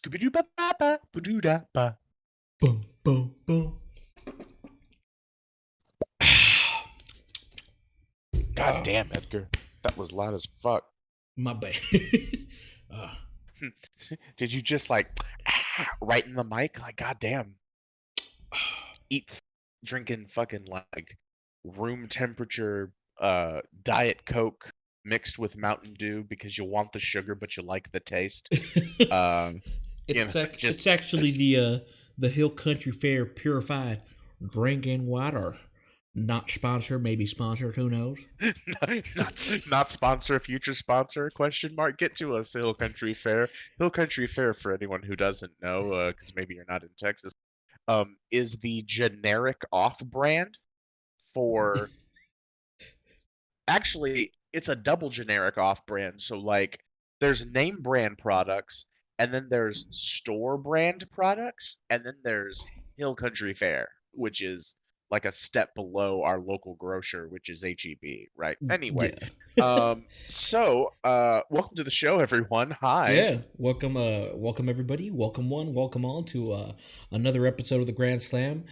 Scooby-Doo ba ba ba ba da ba. Boom, boom, boom. God damn, Edgar. That was loud as fuck. My bad. uh, Did you just like right in the mic? Like, god damn. Eat drinking fucking like room temperature Diet Coke mixed with Mountain Dew because you want the sugar but you like the taste. Um just it's actually the Hill Country Fair purified drinking water. Not sponsor, maybe sponsor. Who knows? not sponsor, future sponsor? Question mark. Get to us, Hill Country Fair. Hill Country Fair, for anyone who doesn't know, because maybe you're not in Texas, is the generic off-brand for. Actually, it's a double generic off-brand. So like, there's name brand products, and then there's store brand products, and then there's Hill Country Fair, which is like a step below our local grocer, which is HEB, right? Anyway, Yeah. welcome to the show, everyone. Hi. Yeah. Welcome everybody. Welcome one, welcome all to another episode of the Grand Slam.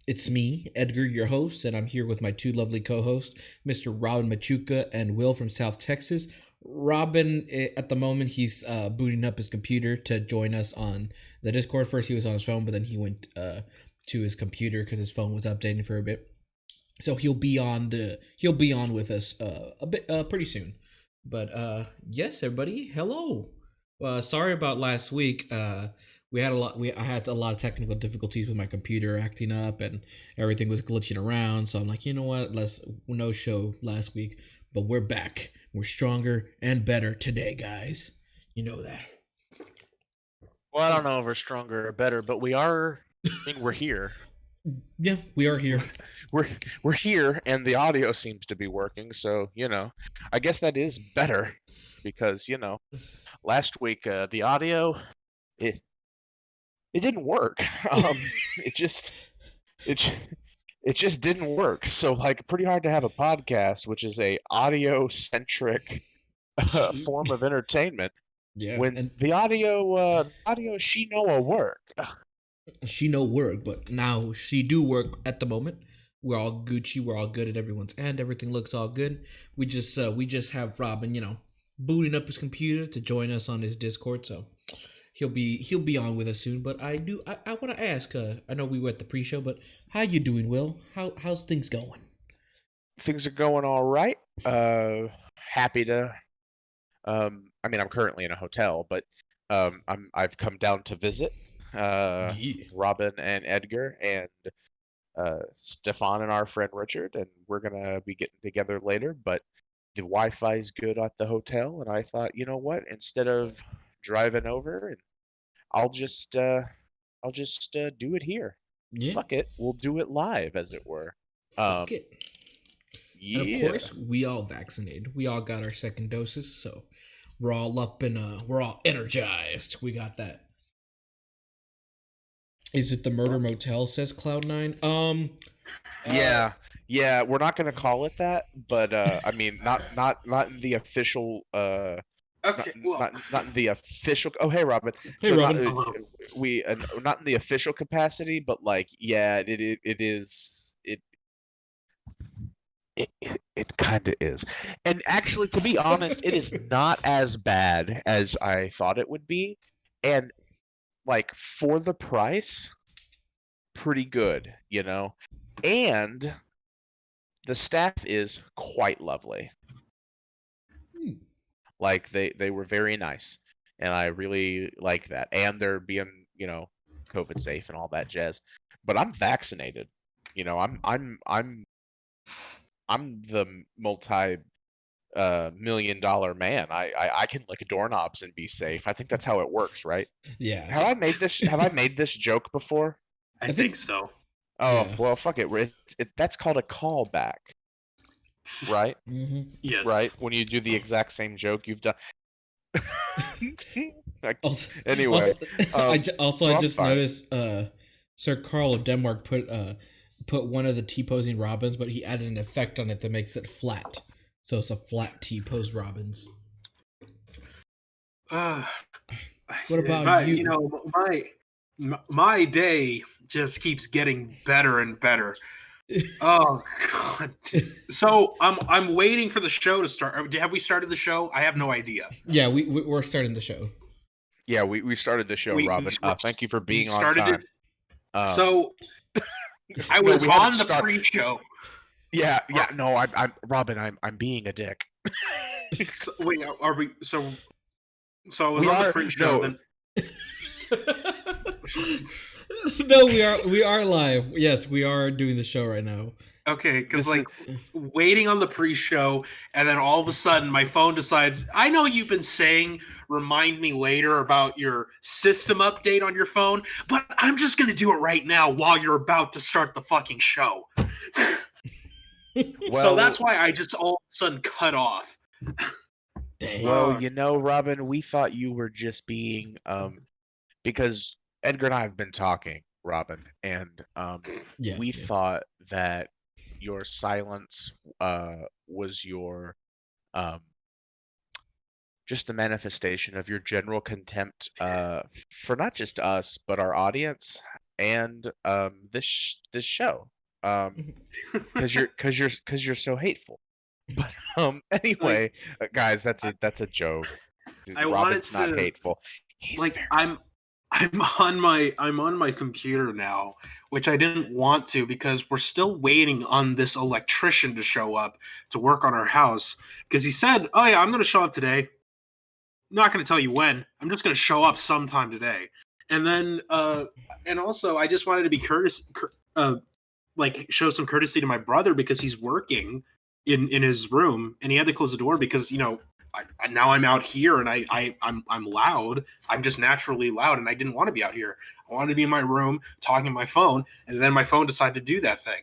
It's me, Edgar, your host, and I'm here with my two lovely co-hosts, Mr. Robin Machuca and Will from South Texas. Robin, at the moment, he's booting up his computer to join us on the Discord. First, he was on his phone, but then he went to his computer because his phone was updating for a bit. So he'll be on with us a bit pretty soon. But yes, everybody, hello. Sorry about last week. I had a lot of technical difficulties with my computer acting up and everything was glitching around. So I'm like, you know what? No show last week, but we're back. We're stronger and better today, guys. You know that. Well, I don't know if we're stronger or better, but we are. I mean, we're here. Yeah, we are here. We're here, and the audio seems to be working. So I guess that is better, because last week the audio it didn't work. It just it just didn't work. So like, pretty hard to have a podcast, which is a audio centric form of entertainment. Yeah, When and the audio she know a work. she no work, but now she do work at the moment. We're all Gucci. We're all good at everyone's end. Everything looks all good. We just have Robin, booting up his computer to join us on his Discord. So he'll be on with us soon. But I want to ask. I know we were at the pre-show, but how you doing, Will? How's things going? Things are going all right. Happy to. I mean, I'm currently in a hotel, but I've come down to visit Yeah. Robin and Edgar and Stefan and our friend Richard, and we're gonna be getting together later. But the Wi-Fi is good at the hotel, and I thought, you know what? Instead of driving over, and I'll just do it here. Yeah. Fuck it, we'll do it live, as it were. Fuck it. And of Yeah. course, we all vaccinated. We all got our second doses, so we're all up and we're all energized. We got that. Is it the Murder Motel? Says Cloud9. Yeah, we're not gonna call it that, but I mean, not in the official Okay, well, not in the official. Oh, hey, Robin. Hey, So Robin. not in the official capacity, but like, yeah, it is it kind of is. And actually, to be honest, it is not as bad as I thought it would be, and like, for the price, pretty good, and the staff is quite lovely. Hmm. Like, they were very nice, and I really like that. And they're being, COVID safe and all that jazz. But I'm vaccinated. I'm the multi $1 million man. I can lick doorknobs and be safe. I think that's how it works, right? Yeah. Have I made this joke before? I think so. Oh, Yeah. well, fuck it. That's called a callback, right? Mm-hmm. Yes. Right? When you do the exact same joke you've done. Also, Anyway, I so I'm just fine. noticed Sir Carl of Denmark put one of the T-posing Robins, but he added an effect on it that makes it flat. So it's a flat T-pose Robins. I What about But you? my day just keeps getting better and better. Oh God! So I'm waiting for the show to start. Have we started the show? I have no idea. Yeah, we're starting the show. Yeah, we started the show, We Robin. Thank you for we being on started time. it. So I No, was we haven't on the start- pre-show. Yeah. No, I'm Robin. I'm being a dick. So, wait, are we? So I was We on the are- pre-show. no. Then No, we are live. Yes, we are doing the show right now. okay, because This like waiting on the pre-show, and then all of a sudden my phone decides. I know you've been saying remind me later about your system update on your phone, but I'm just gonna do it right now while you're about to start the fucking show. So that's why I just all of a sudden cut off. Dang. Well, Robin, we thought you were just being because Edgar and I have been talking, Robin, and we thought that your silence was your just the manifestation of your general contempt for not just us but our audience and this show because you're so hateful. But anyway, guys, that's a joke. Robin's not hateful. He's like very... I'm on my computer now, which I didn't want to because we're still waiting on this electrician to show up to work on our house because he said, "Oh yeah, I'm going to show up today. I'm not going to tell you when. I'm just going to show up sometime today." And then and also I just wanted to be like show some courtesy to my brother because he's working in his room and he had to close the door because now I'm out here and I'm loud. I'm just naturally loud and I didn't want to be out here. I wanted to be in my room talking on my phone, and then my phone decided to do that thing.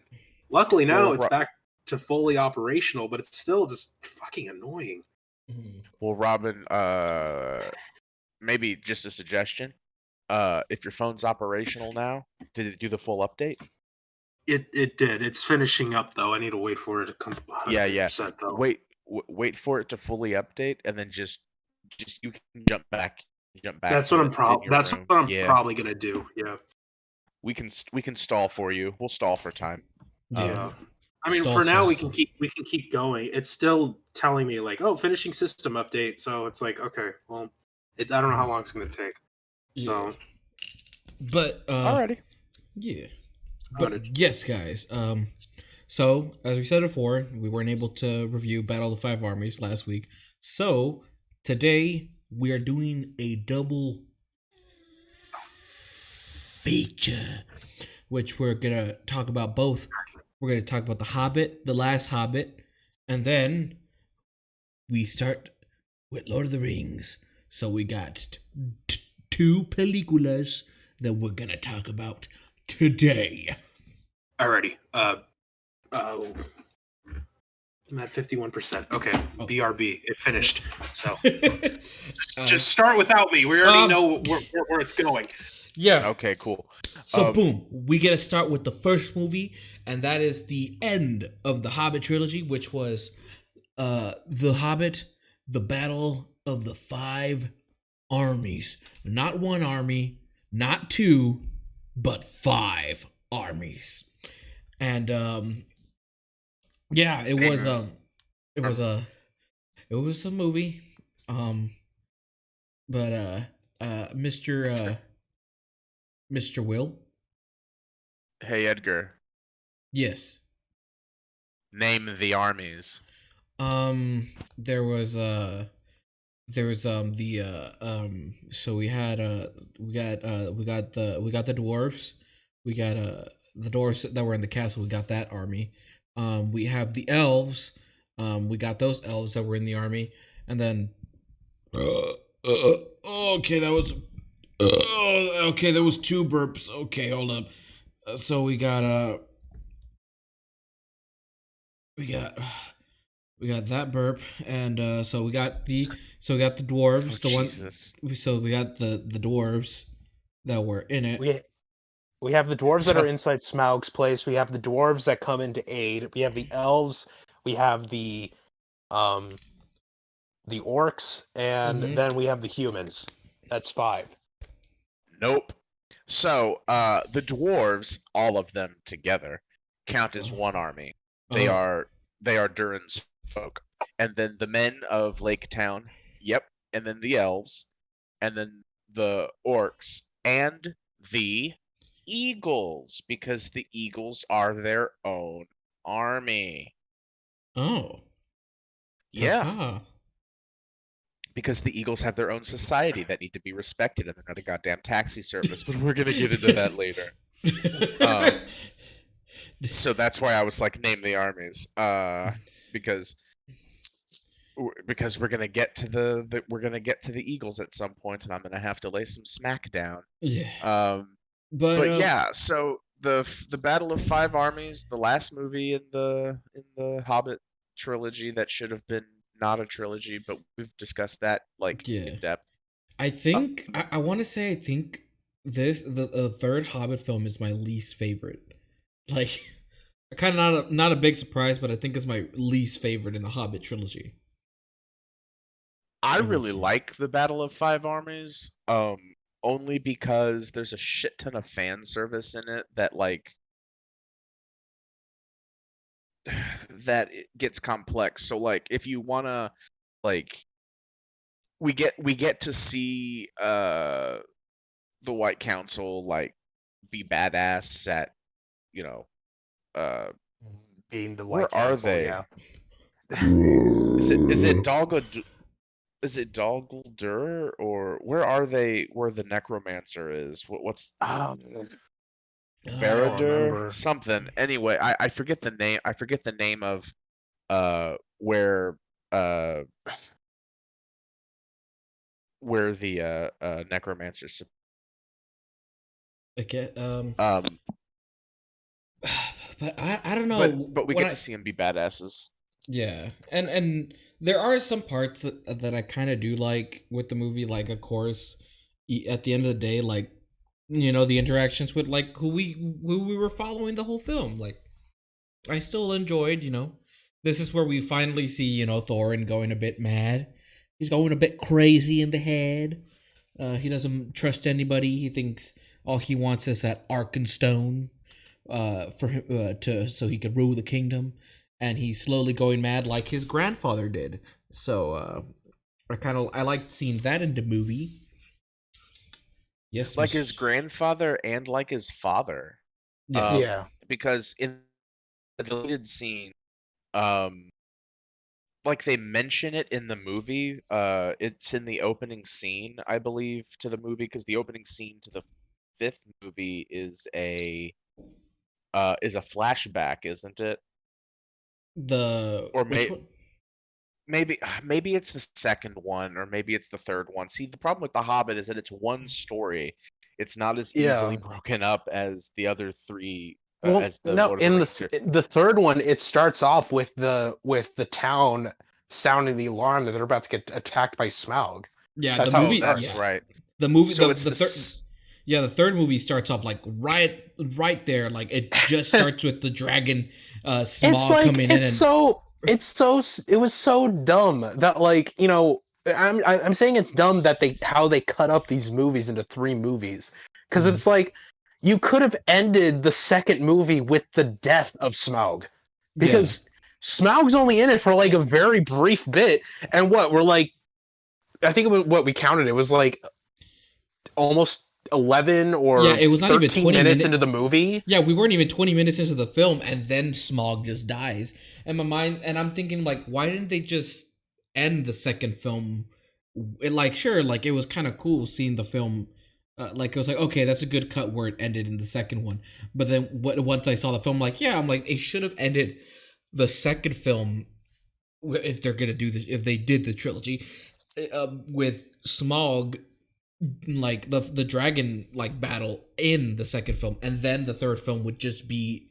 Luckily now it's back to fully operational, but it's still just fucking annoying. Well, Robin, maybe just a suggestion. If your phone's operational now, did it do the full update? It did. It's finishing up though. I need to wait for it to come. Yeah. Though. Wait for it to fully update, and then just you can jump back. That's what I'm probably gonna do. Yeah. We can stall for you. We'll stall for time. Yeah. I mean, for now we can keep going. It's still telling me like, oh, finishing system update. So it's like, okay, well, I don't know how long it's gonna take. So, but alrighty. Yeah. But yes, guys. So as we said before, we weren't able to review Battle of the Five Armies last week. So today we are doing a double feature, which we're gonna talk about both. We're gonna talk about The Hobbit, The Last Hobbit, and then we start with Lord of the Rings. So we got two películas that we're gonna talk about today. Alrighty. I'm at 51%. Okay. BRB. It finished. So just start without me. We already know where it's going. Yeah. Okay, cool. So boom, we get to start with the first movie, and that is the end of the Hobbit trilogy, which was The Hobbit, The Battle of the Five Armies. Not one army, not two, but 5 armies. And yeah, it was a movie. But Mr. Will. Hey Edgar. Yes. Name the armies. There was so we got the dwarves. We got the dwarves that were in the castle. We got that army. We have the elves. We got those elves that were in the army, and then okay, that was 2 burps. Okay, hold up. So we got that burp, and so we got the dwarves. We got the dwarves that were in it. We have the dwarves that are inside Smaug's place. We have the dwarves that come into aid. We have the elves. We have the orcs, and then we have the humans. That's 5. Nope. So, the dwarves, all of them together, count as one army. They Oh. are Durin's folk. And then the men of Lake Town, yep, and then the elves, and then the orcs, and the eagles, because the eagles are their own army. Oh. Yeah. Ta-ta. Because the Eagles have their own society that need to be respected, and they're not a goddamn taxi service. But we're gonna get into that later. So that's why I was like, name the armies, because we're gonna get to the Eagles at some point, and I'm gonna have to lay some smack down. Yeah. But yeah, so the Battle of Five Armies, the last movie in the Hobbit trilogy that should have been not a trilogy, but we've discussed that in depth. I think I want to say I think the third Hobbit film is my least favorite. Like, kind of not a big surprise, but I think it's my least favorite in the Hobbit trilogy. I really like the Battle of Five Armies, only because there's a shit ton of fan service in it that that it gets complex. So if you wanna we get to see the White Council be badass at Being the where White are Council, they? yeah. Is it Dol Guldur, or where are they? Where the necromancer is? What's Baradur? Something. Anyway, I forget the name. I forget the name of where the necromancer's. Okay. But I don't know. But we get to see them be badasses. Yeah, and there are some parts that I kind of do like with the movie. Like, of course, at the end of the day, the interactions with who we were following the whole film. Like, I still enjoyed. This is where we finally see Thorin going a bit mad. He's going a bit crazy in the head. He doesn't trust anybody. He thinks all he wants is that Arkenstone for him so he could rule the kingdom, and he's slowly going mad like his grandfather did. So I liked seeing that in the movie. Yes, like his grandfather and like his father. Yeah. Because in the deleted scene, they mention it in the movie. It's in the opening scene, I believe, to the movie, because the opening scene to the 5th movie is a flashback, isn't it? Maybe it's the second one, or maybe it's the third one. See, the problem with The Hobbit is that it's one story. It's not as easily broken up as the other three. As the Lord of the Rings series. The third one, it starts off with the town sounding the alarm that they're about to get attacked by Smaug. Yeah, that's the movie. That's right. The movie. So the third. Yeah, the third movie starts off right there. Like, it just starts with the dragon Smaug coming in. It was so dumb that I'm saying it's dumb that how they cut up these movies into 3 movies, because it's you could have ended the second movie with the death of Smaug, because Smaug's only in it for a very brief bit, and I think it was what we counted. It was almost 11 or it was not 13 even 20 minutes into the movie. Yeah, we weren't even 20 minutes into the film, and then Smaug just dies. And my mind, and I'm thinking, why didn't they just end the second film? It was kind of cool seeing the film. It was okay, that's a good cut where it ended in the second one. But then once I saw the film, it should have ended the second film, if they're gonna do this, if they did the trilogy, with Smaug, the dragon battle in the second film, and then the third film would just be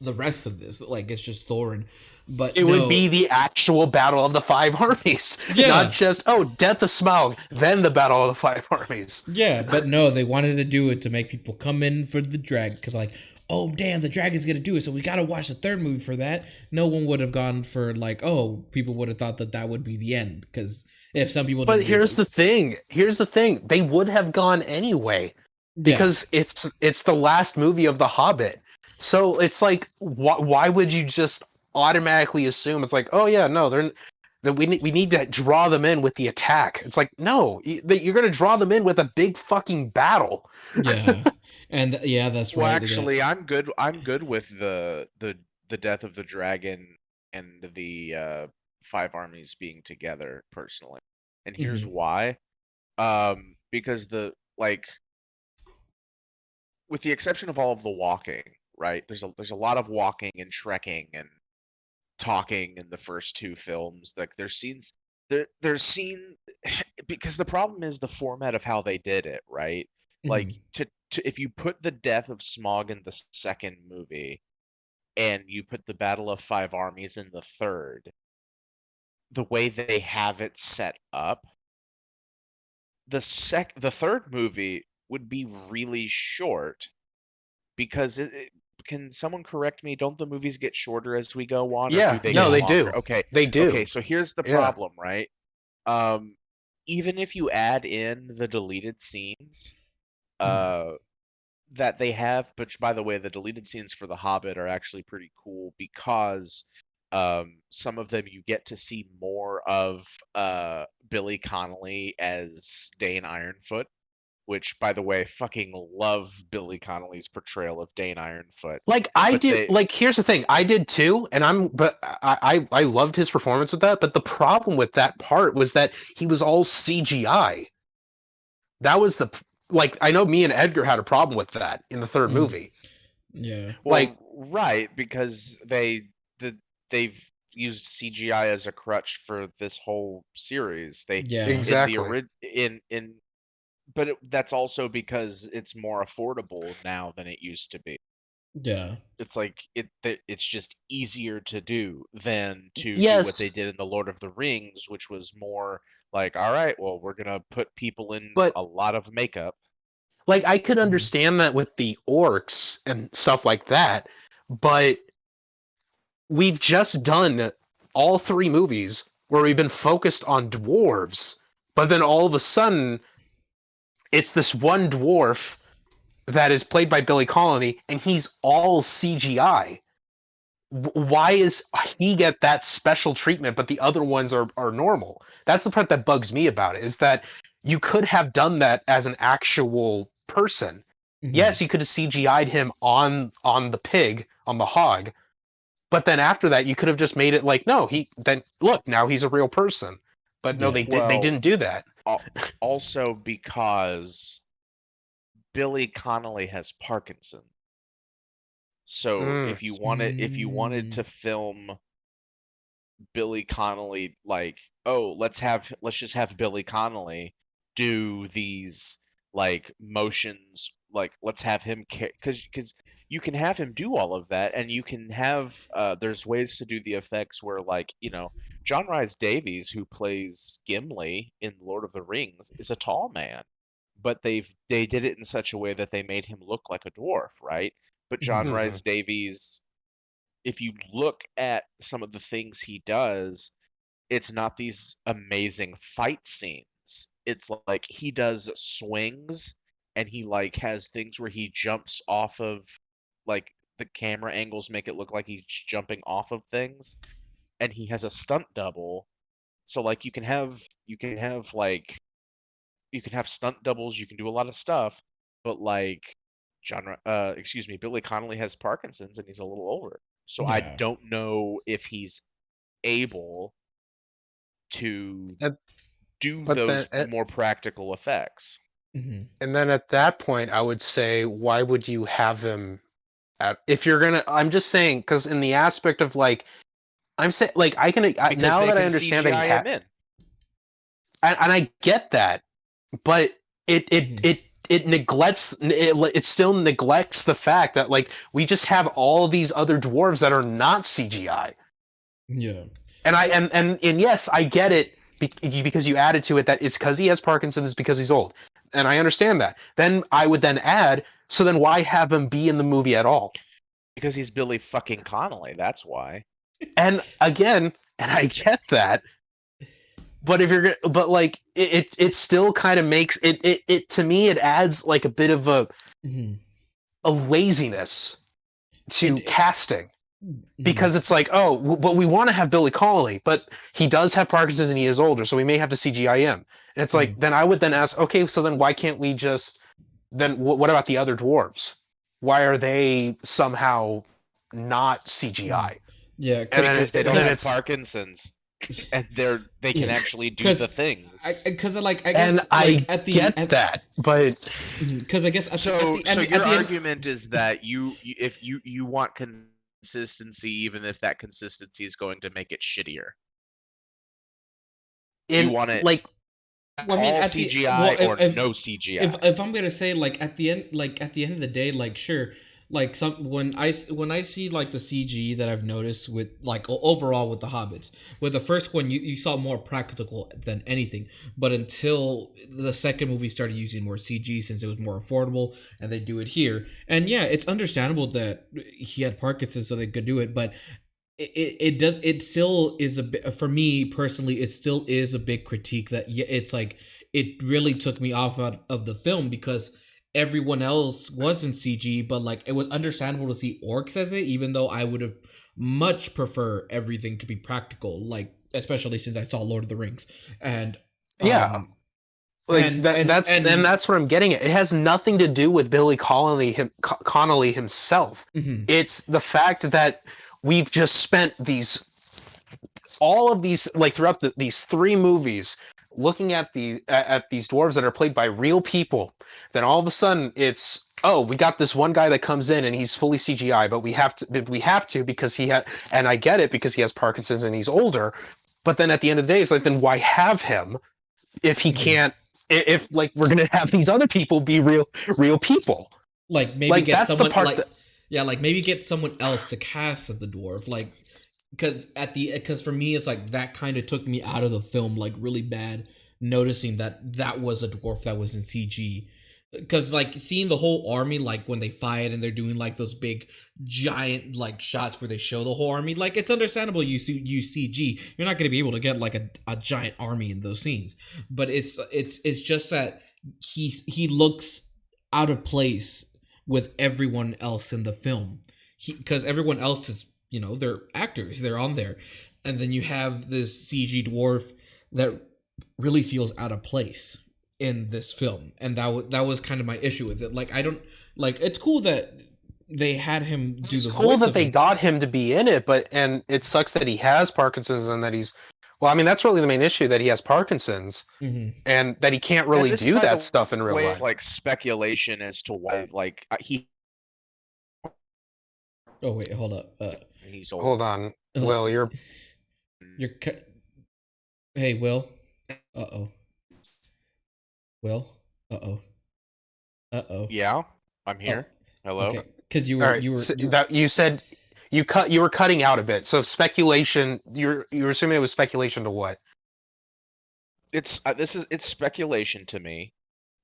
the rest of this, it's just Thorin. But it would be the actual battle of the 5 armies, not just death of Smaug, then the battle of the 5 armies. Yeah, but no, they wanted to do it to make people come in for the dragon, because oh damn, the dragon's gonna do it, so we gotta watch the third movie for that. No one would have gone for like, oh, people would have thought that would be the end, because if some people But didn't read here's the thing. Here's the thing. They would have gone anyway because it's the last movie of The Hobbit. So it's like, why would you just automatically assume it's like, oh yeah, no, we need to draw them in with the attack. It's like, no, you're gonna draw them in with a big fucking battle. yeah, and yeah, that's Well, right. actually, I'm good. I'm good with the death of the dragon and the Five Armies being together personally, and here's why. Because with the exception of all of the walking, right? There's a lot of walking and trekking and talking in the first two films. Like there's scene because the problem is the format of how they did it, right? Like to if you put the death of Smaug in the second movie and you put the Battle of Five Armies in the third, the way they have it set up, the third movie would be really short because can someone correct me? Don't the movies get shorter as we go on? Yeah, or do they no, get they longer? do. Okay, They do. Okay, so here's the problem, right? Even if you add in the deleted scenes, that they have, which by the way, the deleted scenes for The Hobbit are actually pretty cool because some of them you get to see more of Billy Connolly as Dane Ironfoot, which by the way, fucking love Billy Connolly's portrayal of Dane Ironfoot. Like here's the thing, I did too, and I loved his performance with that, but the problem with that part was that he was all CGI. That was I know me and Edgar had a problem with that in the third movie. Yeah. Well, right, because they've used CGI as a crutch for this whole series. Exactly. But that's also because it's more affordable now than it used to be. Yeah. It's like it's just easier to do than to do what they did in the Lord of the Rings, which was more like, all right, well, we're gonna put people in a lot of makeup. Like, I could understand that with the orcs and stuff like that, but we've just done all three movies where we've been focused on dwarves, but then all of a sudden it's this one dwarf that is played by Billy Connolly, and he's all CGI. Why is he get that special treatment, but the other ones are normal? That's the part that bugs me about it, is that you could have done that as an actual person. Yes, you could have CGI'd him on the pig, on the hog, but then after that, you could have just made it like, no, now he's a real person. But no, they didn't do that. Also because Billy Connolly has Parkinson's. So if you wanted to film Billy Connolly, like, oh, let's just have Billy Connolly do these like motions, like let's have him because you can have him do all of that, and you can have there's ways to do the effects where, like, John Rhys Davies, who plays Gimli in Lord of the Rings, is a tall man, but they did it in such a way that they made him look like a dwarf, right? But John Rhys Davies, if you look at some of the things he does, it's not these amazing fight scenes. It's like he does swings, and he like has things where he jumps off of, like, the camera angles make it look like he's jumping off of things, and he has a stunt double. So like you can have stunt doubles, you can do a lot of stuff, but like Billy Connolly has Parkinson's and he's a little older. So I don't know if he's able to do those more practical effects. And then at that point, I would say, why would you have him if you're gonna? I'm just saying, because in the aspect of like, I'm saying, like, now that I understand that him in. And I get that, but it neglects it still neglects the fact that, like, we just have all these other dwarves that are not CGI. Yeah. And yes, I get it because you added to it that it's because he has Parkinson's, it's because he's old. And I understand that. Then I would then add, So then why have him be in the movie at all? Because he's Billy fucking Connolly. That's why. And again, and I get that, but if you're gonna, but like it still kind of makes it to me it adds like a bit of a laziness to casting. Because it's like, oh, but we want to have Billy Connolly, but he does have Parkinson's and he is older, so we may have to CGI him. And it's like, then I would then ask, okay, so then why can't we just, then what about the other dwarves? Why are they somehow not CGI? Yeah, because they don't have Parkinson's, and they can actually do the things. Because I guess that, but because I guess your argument is that if you want consistency, even if that consistency is going to make it shittier. You want it like all CGI or no CGI. If I'm gonna say at the end of the day, sure, when I see the CG that I've noticed with overall with the Hobbits, with the first one you saw more practical than anything, but until the second movie started using more CG since it was more affordable, and they do it here, and yeah, it's understandable that he had Parkinson's so they could do it, but it still is a bit, for me personally, it still is a big critique that it's it really took me off out of the film because everyone else was in CG, but it was understandable to see orcs as it, even though I would have much prefer everything to be practical, especially since I saw Lord of the Rings. And that's what I'm getting at. It has nothing to do with Billy Connolly himself. Mm-hmm. It's the fact that we've just spent all of these throughout these three movies looking at these dwarves that are played by real people. Then all of a sudden it's, oh, we got this one guy that comes in and he's fully CGI, but we have to because and I get it because he has Parkinson's and he's older. But then at the end of the day, it's then why have him if he can't? If we're gonna have these other people be real people, maybe get someone maybe get someone else to cast as the dwarf, because for me it's that kind of took me out of the film really bad, noticing that was a dwarf that was in CG. Because seeing the whole army when they fight and they're doing those big giant shots where they show the whole army, it's understandable you use CG. You're not going to be able to get a giant army in those scenes, but it's just that he looks out of place with everyone else in the film, because everyone else is, they're actors, they're on there, and then you have this CG dwarf that really feels out of place in this film, and that was kind of my issue with it. I don't it's cool that they had him do the voice. It's cool that they got him to be in it, and it sucks that he has Parkinson's and that he's, well, I mean, that's really the main issue, that he has Parkinson's, and that he can't really do that stuff in real life. It's speculation as to why he. Oh wait, hold up. He's old. Hold on. Will, you're. Hey, Will. Uh-oh. Will. Uh-oh. Yeah, I'm here. Hello. Okay. Because you said you were cutting out a bit. So speculation. You're assuming it was speculation to what? It's speculation to me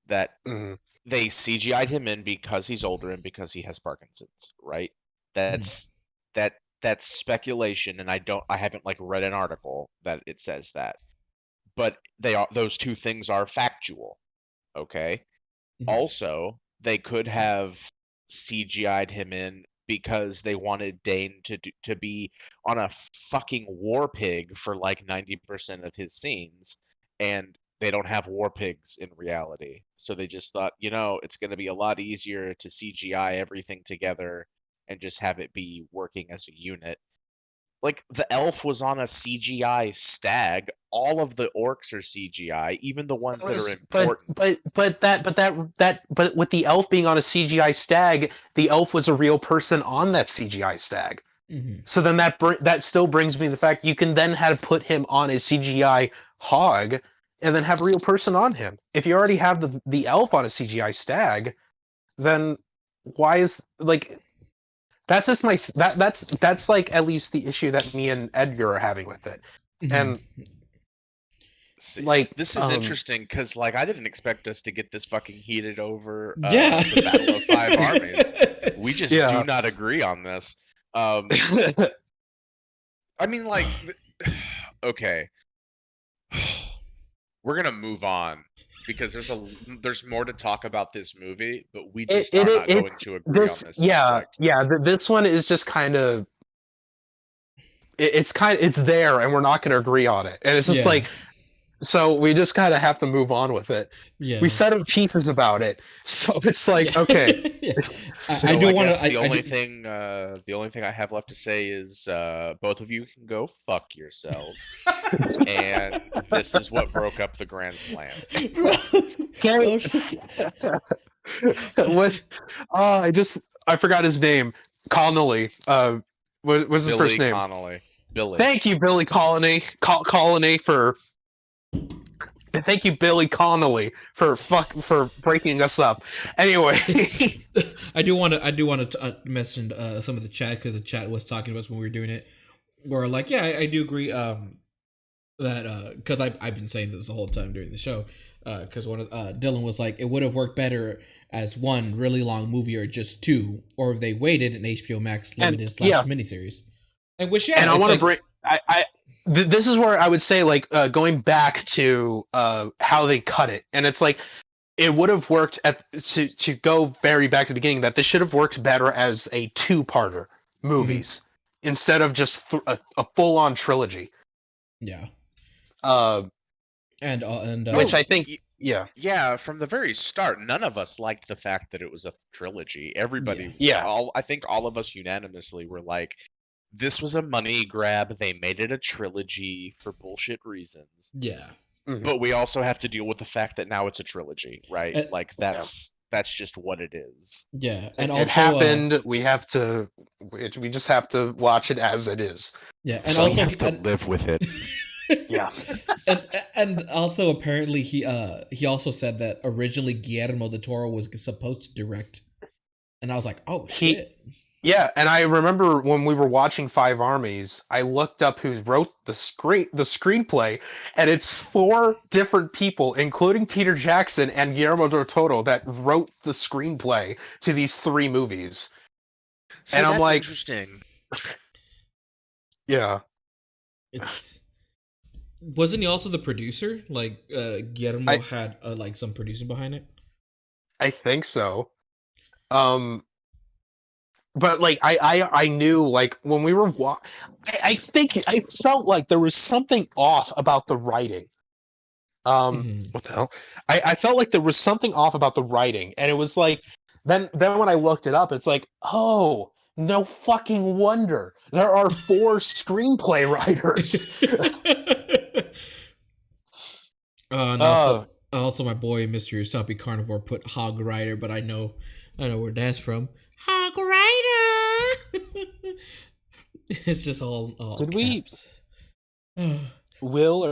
that they CGI'd him in because he's older and because he has Parkinson's, right? That's speculation, and I haven't read an article that it says that, but those two things are factual. Okay. Also, they could have CGI'd him in because they wanted Dane to be on a fucking war pig for 90% of his scenes, and they don't have war pigs in reality. So they just thought, it's going to be a lot easier to CGI everything together and just have it be working as a unit. The elf was on a CGI stag. All of the orcs are CGI, even the ones that are important. But with the elf being on a CGI stag, the elf was a real person on that CGI stag. So then that still brings me to the fact you can then put him on a CGI hog, and then have a real person on him. If you already have the elf on a CGI stag, then why is that's just that's at least the issue that me and Edgar are having with it. And See, like this is interesting because, like, I didn't expect us to get this fucking heated over Yeah. the Battle of Five Armies. We just Yeah. do not agree on this. I mean, like, okay, we're gonna move on because there's more to talk about this movie, but we just are not going to agree on this subject. This one is just kind of it's there, and we're not going to agree on it, and it's just Yeah. like, so we just kind of have to move on with it. Yeah. We said in pieces about it, so it's like, okay. Yeah. So I do want guess to. the only thing I have left to say is both of you can go fuck yourselves, and this is what broke up the Grand Slam. What? I forgot his name. Connolly. What was his first name? Connolly. Billy. Thank you, Billy Colony. Colony for. Thank you, Billy Connolly, for breaking us up. Anyway, I do want to mention some of the chat, because the chat was talking about us when we were doing it. We're like, yeah, I do agree. That because I've been saying this the whole time during the show. Because one of Dylan was like, it would have worked better as one really long movie or just two, or if they waited an HBO Max limited / miniseries. And which and I want to bring this is where I would say, like, going back to how they cut it, and it's like, it would have worked to go very back to the beginning, that this should have worked better as a two-parter movies instead of just a full-on trilogy. Yeah. Which I think, yeah, from the very start, none of us liked the fact that it was a trilogy. Everybody, I think all of us unanimously were like, this was a money grab. They made it a trilogy for bullshit reasons. Yeah. Mm-hmm. But we also have to deal with the fact that now it's a trilogy, right? Like, that's just what it is. Yeah. And it happened. We just have to watch it as it is. Yeah. And so also you have to live with it. Yeah. and also apparently he also said that originally Guillermo del Toro was supposed to direct. And I was like, oh shit. Yeah, and I remember when we were watching Five Armies, I looked up who wrote the screenplay, and it's 4 different people, including Peter Jackson and Guillermo del Toro, that wrote the screenplay to these 3 movies. So and I'm that's like, interesting. Yeah. Wasn't he also the producer? Like, Guillermo had like some producing behind it? I think so. But like I knew, like, when we were I felt like there was something off about the writing. What the hell? I felt like there was something off about the writing, and it was like, then when I looked it up, it's like, oh, no fucking wonder there are 4 screenplay writers. Also my boy Mr. Usapi Carnivore put Hog Rider, but I know where that's from. Hog Rider. It's just all Did caps. Will,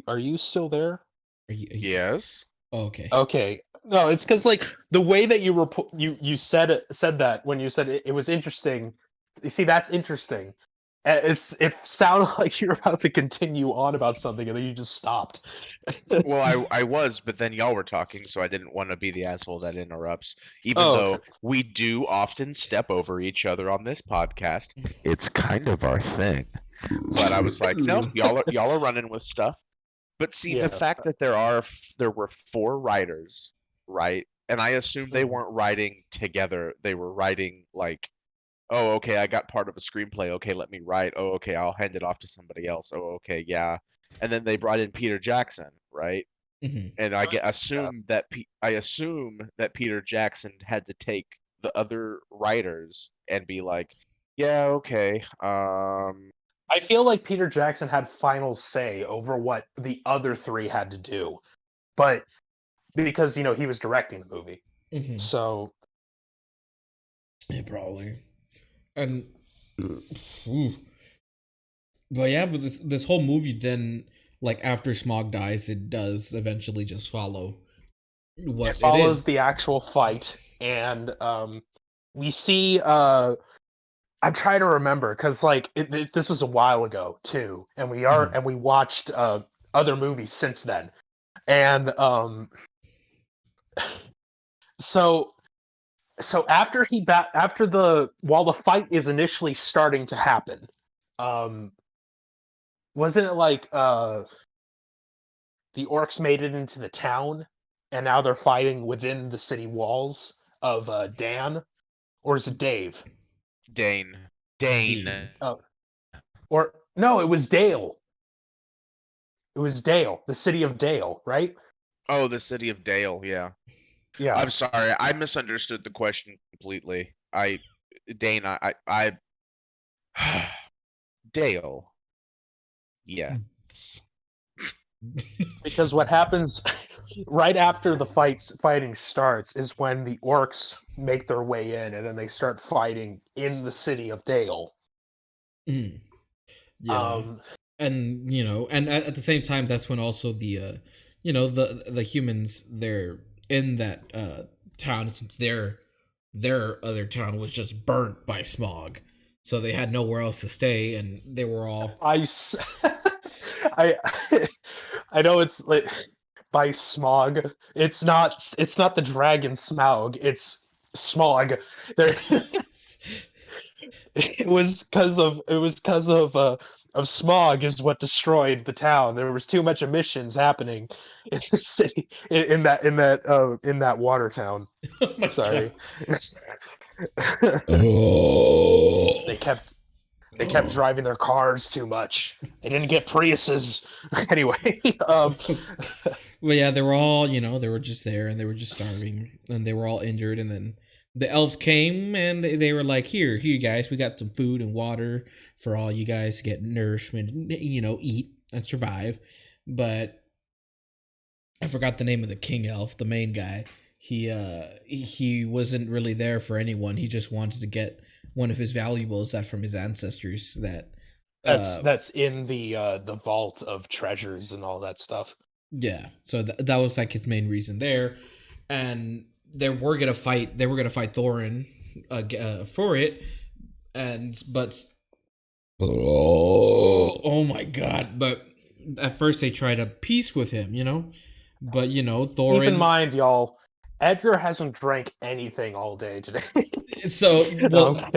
are you still there? Are you Yes. Okay. No, it's because, like, the way that you said that when you said it was interesting. You see, that's interesting. It sounded like you were about to continue on about something, and then you just stopped. Well, I was, but then y'all were talking, so I didn't want to be the asshole that interrupts. Even though we do often step over each other on this podcast, it's kind of our thing. But I was like, no, y'all are running with stuff. But see, the fact that there were 4 writers, right? And I assumed they weren't writing together. They were writing like, oh, okay, I got part of a screenplay. Okay, let me write. Oh, okay, I'll hand it off to somebody else. Oh, okay, yeah. And then they brought in Peter Jackson, right? Mm-hmm. And I assume that Peter Jackson had to take the other writers and be like, yeah, okay. I feel like Peter Jackson had final say over what the other 3 had to do, but because he was directing the movie, so yeah, probably. And but yeah, but this whole movie then, like, after Smog dies, it does eventually just follow what it follows is. the actual fight, and we see. I'm trying to remember, because, like, this was a while ago too, and we watched other movies since then. And so after while the fight is initially starting to happen, wasn't it like the orcs made it into the town and now they're fighting within the city walls of Dan, or is it Dave? Dane. Or no, it was Dale. It was Dale, the city of Dale, right? Oh, the city of Dale, yeah. Yeah. I'm sorry, I misunderstood the question completely. Dane, Dale. Yes. Because what happens right after the fighting starts is when the orcs make their way in, and then they start fighting in the city of Dale. Yeah. And and at the same time, that's when also the the humans, they're in that town, since their other town was just burnt by smog, so they had nowhere else to stay, and they were all I know it's like by smog. It's not the dragon Smaug. It's smog. There. It was because of smog is what destroyed the town. There was too much emissions happening in the city, in that water town. Oh my Sorry. God. They kept driving their cars too much. They didn't get Priuses. Anyway, well, yeah, they were all, they were just there, and they were just starving, and they were all injured, and then the elves came, and they were like, here you guys, we got some food and water for all you guys to get nourishment, eat and survive. But I forgot the name of the king elf, the main guy. He wasn't really there for anyone. He just wanted to get one of his valuables that from his ancestors that's in the vault of treasures and all that stuff. Yeah, so that was like his main reason there, and they were gonna fight Thorin for it, but oh my god! But at first they tried to peace with him, but Thorin. Keep in mind, y'all, Edgar hasn't drank anything all day today. So well,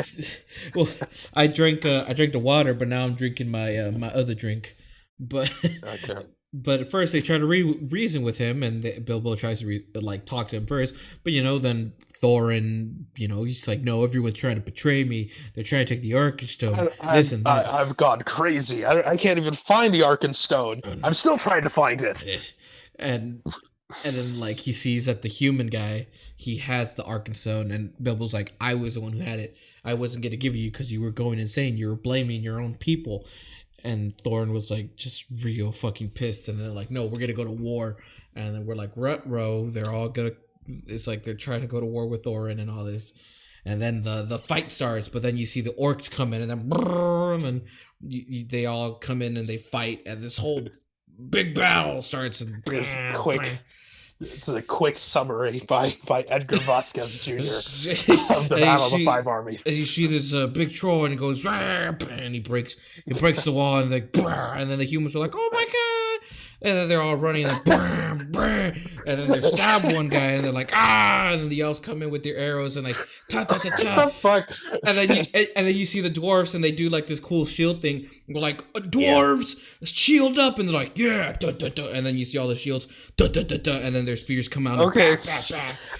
I drank the water, but now I'm drinking my my other drink. But okay. But at first they try to reason with him, and Bilbo tries to talk to him first. But then Thorin, he's like, no, everyone's trying to betray me. They're trying to take the Arkenstone. I've gone crazy. I can't even find the Arkenstone. I'm still trying to find it. And then he sees that the human guy, he has the Arkenstone, and Bilbo's like, I was the one who had it. I wasn't gonna give you because you were going insane. You were blaming your own people. And Thorin was just real fucking pissed, and then no, we're gonna go to war. And then we're like, rut-row, they're all gonna, it's like they're trying to go to war with Thorin and all this. And then the fight starts, but then you see the orcs come in, and then they all come in and they fight, and this whole big battle starts. And it's a quick summary by Edgar Vasquez Jr. of the Battle of the Five Armies. And you see this big troll, and it goes, and he breaks the wall, and and then the humans are like, oh my god! And then they're all running, and and then they stab one guy, and they're like, ah! And then the elves come in with their arrows, and ta. Fuck. And then you see the dwarves, and they do this cool shield thing. And we're like, dwarves, shield up, and they're like, yeah, and then you see all the shields, and then their spears come out. Okay.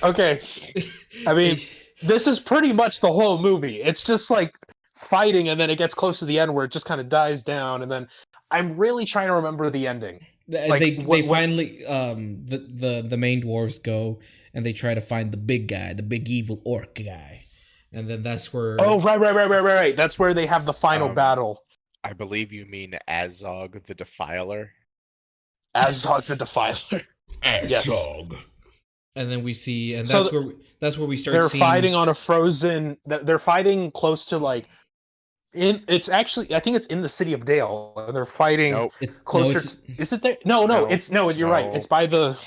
Okay. I mean, this is pretty much the whole movie. It's just fighting, and then it gets close to the end where it just kind of dies down, and then I'm really trying to remember the ending. They finally the main dwarves go, and they try to find the big guy, the big evil orc guy, and then that's where right. That's where they have the final battle. I believe you mean Azog the Defiler. Azog the Defiler. Azog. Yes. And then we see, and that's where we start. They're seeing... fighting on a frozen. They're fighting close to it's actually, I think it's in the city of Dale, and they're fighting closer. Is it there? No. You're right. It's by the.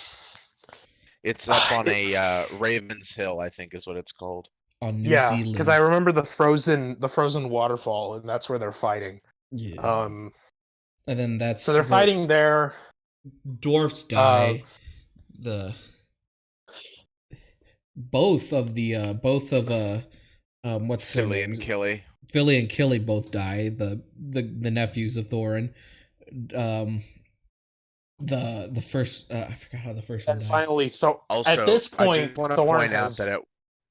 It's up on a Ravens Hill, I think, is what it's called. On New Zealand. Because I remember the frozen waterfall, and that's where they're fighting. Yeah. And then that's so they're fighting there. dwarfs die. The both of what's their Philly names? and Killy. Philly and Killy both die. The nephews of Thorin. The first I forgot how the first one And dies. finally, so Also, at this I point, just want to Thorin point out has that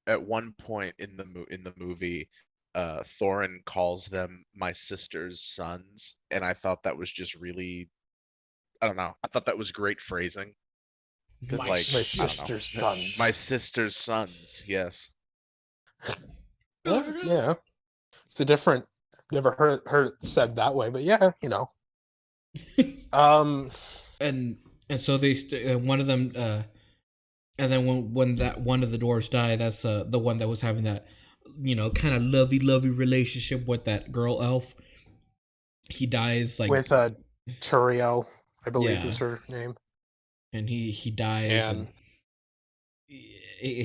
at one point in the movie, Thorin calls them my sister's sons, and I thought that was just really, I don't know, I thought that was great phrasing. Because, My like, my I don't know. sister's sons. My sister's sons, yes. Yeah, it's a different. Never heard it said that way, but yeah, you know. And so they one of them and then when that one of the dwarves die, that's the one that was having that, you know, kind of lovey relationship with that girl elf. He dies like with Turio, I believe Yeah. is her name. and he dies and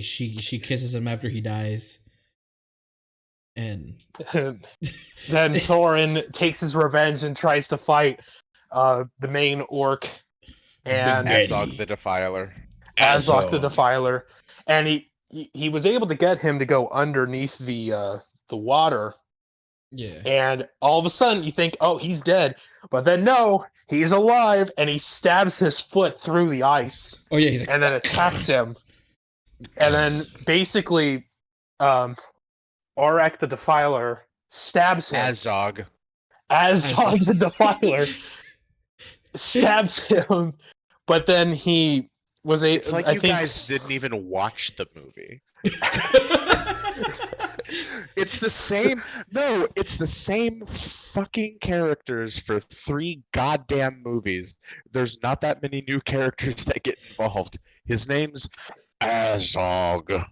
she kisses him after he dies. And then Thorin takes his revenge and tries to fight the main orc and Big Azog the Defiler. Azog the Defiler, and he was able to get him to go underneath the water. Yeah. And all of a sudden you think, oh, he's dead, but then no, he's alive, and he stabs his foot through the ice. Oh yeah, he's like, and then attacks him, and then basically, Aurak the Defiler stabs him. Azog. Azog the Defiler stabs him, but then he was a. It's like I you think, guys didn't even watch the movie. It's the same. No, it's the same fucking characters for 3 goddamn movies. There's not that many new characters that get involved. His name's Azog,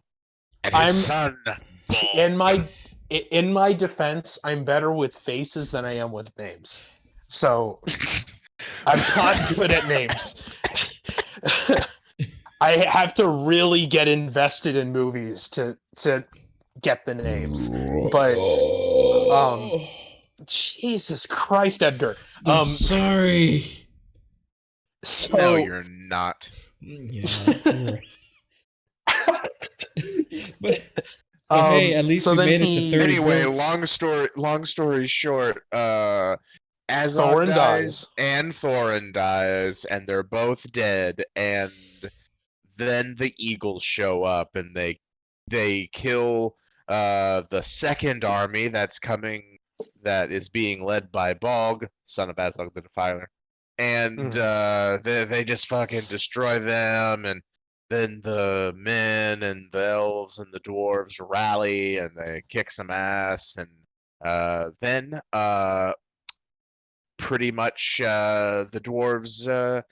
and his son. in my defense, I'm better with faces than I am with names. So I'm not good at names. I have to really get invested in movies to get the names. But Jesus Christ, Edgar. I'm sorry. So, No, you're not. Yeah. but hey, at least so we then made it to 30 Anyway, books. long story short, Azog Thorin dies. and Thorin dies, and they're both dead, and then the Eagles show up and they kill the second army that's coming, that is being led by Bolg, son of Azog the Defiler. And they just fucking destroy them, and then the men and the elves and the dwarves rally and they kick some ass, and then pretty much the dwarves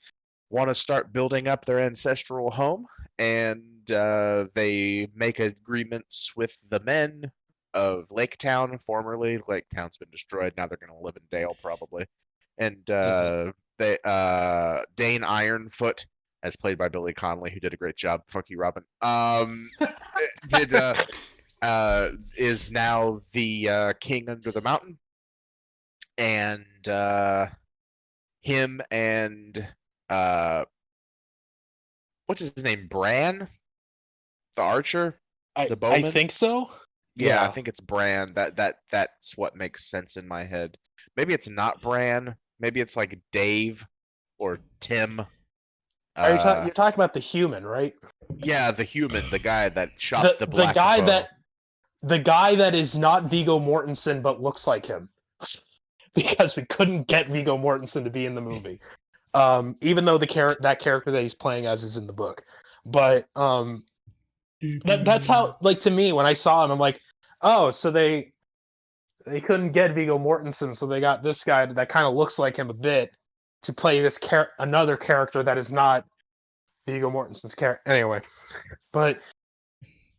want to start building up their ancestral home, and they make agreements with the men of Lake Town. Formerly, Lake Town's been destroyed. Now they're going to live in Dale, probably. And they Dane Ironfoot, as played by Billy Connolly, who did a great job. Fuck you, Robin. Is now the king under the mountain, and him and what's his name? Bran, the archer, the bowman. I think so. Yeah, I think it's Bran. That's what makes sense in my head. Maybe it's not Bran. Maybe it's like Dave or Tim. You're talking about the human, right? Yeah, the human, the guy that shot the black bow. The guy that is not Viggo Mortensen but looks like him, because we couldn't get Viggo Mortensen to be in the movie, even though that character that he's playing as is in the book. But that's how, like, to me, when I saw him, I'm like, oh, so they couldn't get Viggo Mortensen, so they got this guy that kind of looks like him a bit to play this another character that is not Viggo Mortensen's character. Anyway, but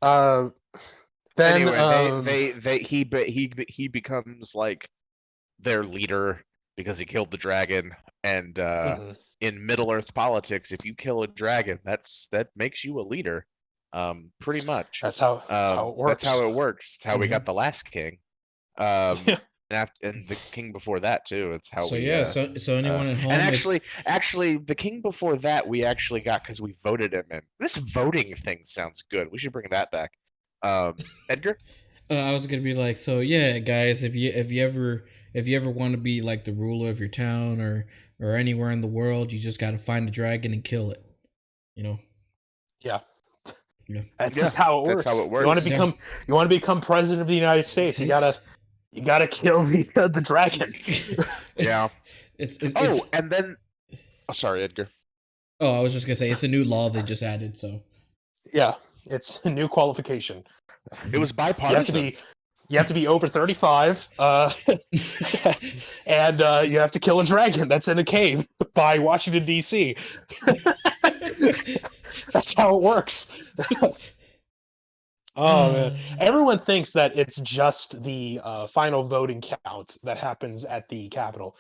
then he becomes like their leader because he killed the dragon, and in Middle Earth politics, if you kill a dragon, that makes you a leader. Pretty much. That's how it works. That's how it works. It's how we got the last king. and the king before that too. It's how So we. yeah, so anyone at home, and actually, the king before that we actually got because we voted him in. This voting thing sounds good. We should bring that back. Edgar. I was gonna be like, so yeah, guys, if you ever want to be like the ruler of your town or anywhere in the world, you just got to find a dragon and kill it. You know. Yeah. Yeah. That's just how it works. That's how it works. You want to become president of the United States. You gotta kill the dragon. Yeah. It's and then. Oh, sorry, Edgar. Oh, I was just gonna say it's a new law they just added. So. Yeah, it's a new qualification. It was bipartisan. You have to be over 35, and you have to kill a dragon that's in a cave by Washington D.C. That's how it works. Oh man! Everyone thinks that it's just the final voting count that happens at the Capitol.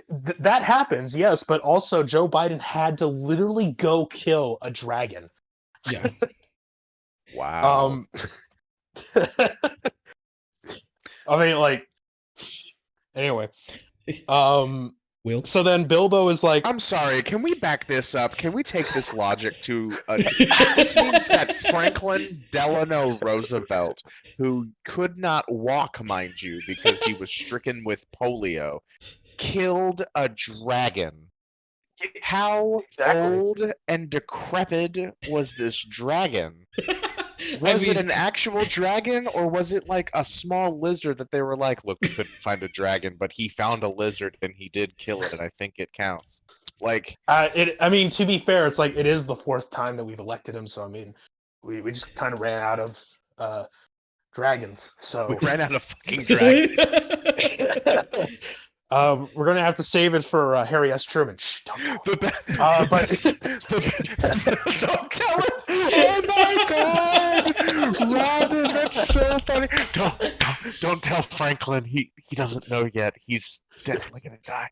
That happens, yes, but also Joe Biden had to literally go kill a dragon. Yeah. Wow. I mean, like, anyway. Will. So then Bilbo is like, I'm sorry, can we back this up? Can we take this logic to... this means that Franklin Delano Roosevelt, who could not walk, mind you, because he was stricken with polio, killed a dragon. How old and decrepit was this dragon? Was it an actual dragon, or was it like a small lizard that they were like, look, we couldn't find a dragon, but he found a lizard and he did kill it, and I think it counts. Like, I mean, to be fair, it's like it is the fourth time that we've elected him, so I mean, we just kind of ran out of dragons. So we ran out of fucking dragons. We're gonna have to save it for Harry S. Truman. Shh, don't tell him. But don't tell him. Oh my god, Robin, that's so funny. Don't tell Franklin. He doesn't know yet. He's definitely gonna die.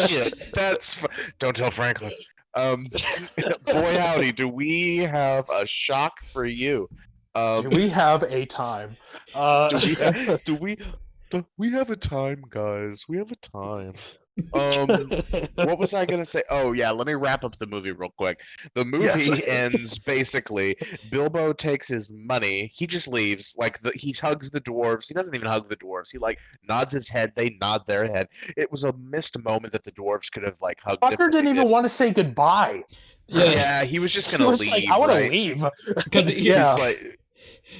Shit, don't tell Franklin. Boy howdy, do we have a shock for you? Do we have a time? We have a time, guys. We have a time. What was I gonna say? Oh yeah, let me wrap up the movie real quick. The movie ends basically. Bilbo takes his money. He just leaves. He hugs the dwarves. He doesn't even hug the dwarves. He nods his head. They nod their head. It was a missed moment that the dwarves could have hugged. Fucker didn't even want to say goodbye. Yeah, he was just gonna leave. Like, I want to leave.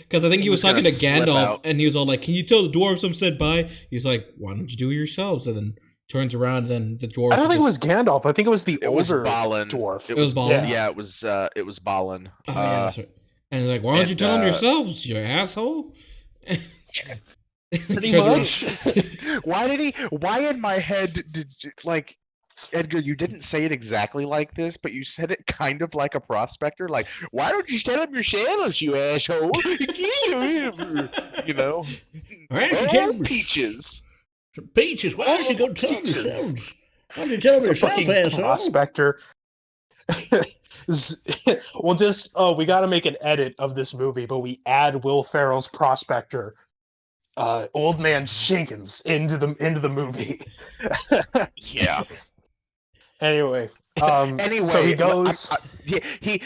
Because I think he was talking to Gandalf, and he was all like, "Can you tell the dwarves I'm said bye?" He's like, "Why don't you do it yourselves?" And then turns around, and then the dwarves. I don't think it was Gandalf. I think it was the older Balin. dwarf. It was Balin. Yeah, it was Balin. Oh, yeah, that's right. And he's like, "Why don't you tell them yourselves, you asshole?" Pretty much. Why in my head did Edgar, you didn't say it exactly like this, but you said it kind of like a prospector. Like, why don't you tell them yourselves, you asshole? You know? Why don't you tell them peaches? Peaches, why don't you go tell them yourselves? Why don't you tell them yourself, asshole? Prospector. We got to make an edit of this movie, but we add Will Ferrell's prospector, Old Man Jenkins, into the movie. Yeah. Anyway, so he goes. He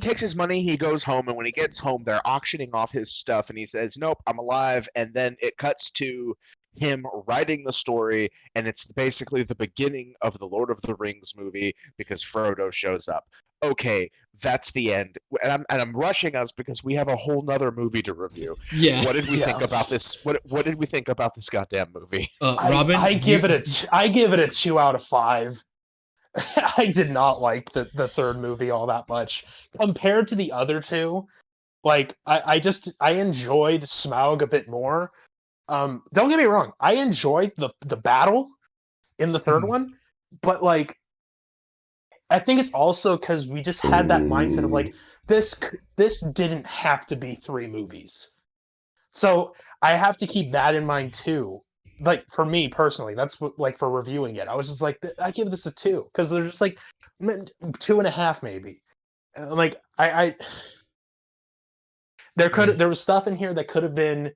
takes his money. He goes home, and when he gets home, they're auctioning off his stuff, and he says, "Nope, I'm alive." And then it cuts to him writing the story, and it's basically the beginning of the Lord of the Rings movie because Frodo shows up. Okay, that's the end, and I'm rushing us because we have a whole nother movie to review. Yeah. What did we think about this? What did we think about this goddamn movie? Robin, I give it a 2 out of 5. I did not like the third movie all that much compared to the other two. Like I enjoyed Smaug a bit more. Don't get me wrong, I enjoyed the battle in the third one, but I think it's also because we just had that mindset of this didn't have to be 3 movies. So I have to keep that in mind too. For me personally, that's what for reviewing it. I was just I give this a 2 because they're just 2.5 maybe. There was stuff in here that could have been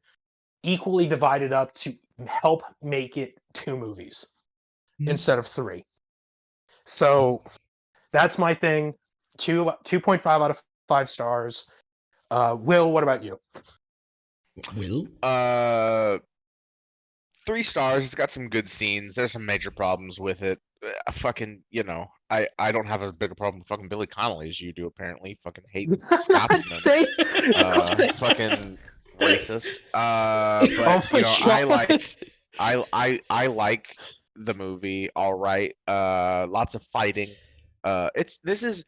equally divided up to help make it 2 movies instead of 3. So that's my thing. 2.5 out of 5 stars. Will, what about you? Will? 3 stars. It's got some good scenes. There's some major problems with it. Fucking, I don't have a bigger problem with fucking Billy Connolly as you do, apparently. Fucking hate Scotsman. Say- Fucking racist. But I like the movie. All right. Lots of fighting. This is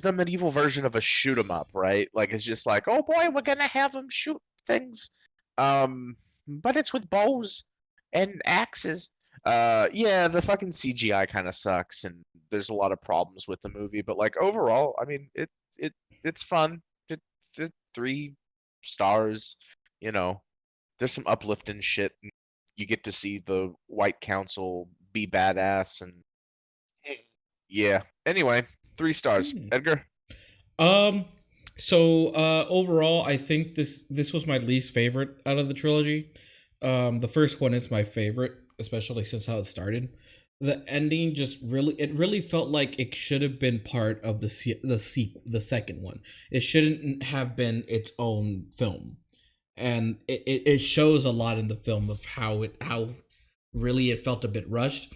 the medieval version of a shoot 'em up, right? Like it's just like, oh boy, we're gonna have them shoot things, but it's with bows and axes. Yeah, the fucking CGI kind of sucks, and there's a lot of problems with the movie. But like overall, I mean, it's fun. 3 stars. There's some uplifting shit. You get to see the White Council be badass, and yeah. Anyway, 3 stars. Edgar? So overall, I think this was my least favorite out of the trilogy. The first one is my favorite, especially since how it started. The ending just really felt like it should have been part of the second one. It shouldn't have been its own film, and it shows a lot in the film of how really it felt a bit rushed.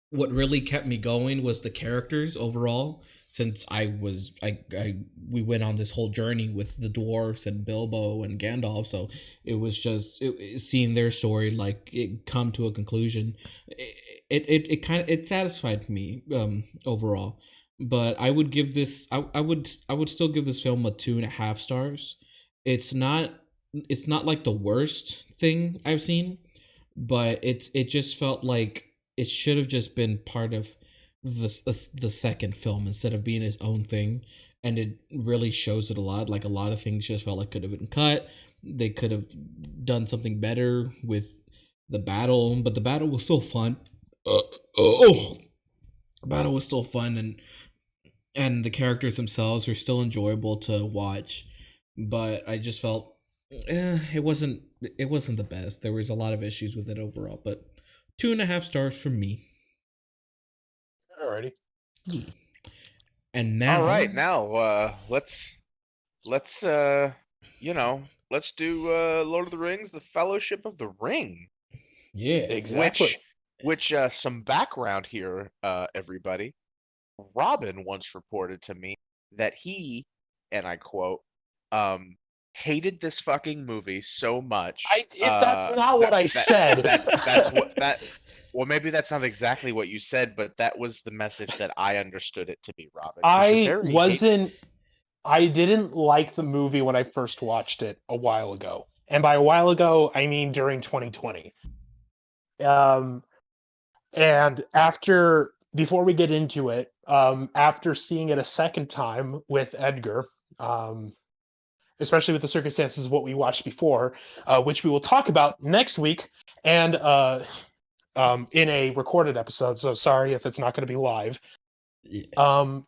What really kept me going was the characters overall, since we went on this whole journey with the dwarves and Bilbo and Gandalf, so it was just seeing their story like it come to a conclusion. It satisfied me overall, but I would give this I would still give this film a 2.5 stars. It's not like the worst thing I've seen, but it just felt like it should have just been part of the second film instead of being its own thing, and it really shows it a lot. Like a lot of things just felt like could have been cut. They could have done something better with the battle, but the battle was still fun. The battle was still fun, and the characters themselves are still enjoyable to watch. But I just felt it wasn't the best. There was a lot of issues with it overall, but 2.5 stars from me. Alrighty. And now, all right, now let's do Lord of the Rings: The Fellowship of the Ring. Yeah, exactly. Which some background here, everybody. Robin once reported to me that he, and I quote, hated this fucking movie so much. That's not what I said. That's what that. Well, maybe that's not exactly what you said, but that was the message that I understood it to be, Robin. I didn't like the movie when I first watched it a while ago, and by a while ago, I mean during 2020. And before we get into it, after seeing it a second time with Edgar, especially with the circumstances of what we watched before, which we will talk about next week, and in a recorded episode, so sorry if it's not going to be live. Yeah.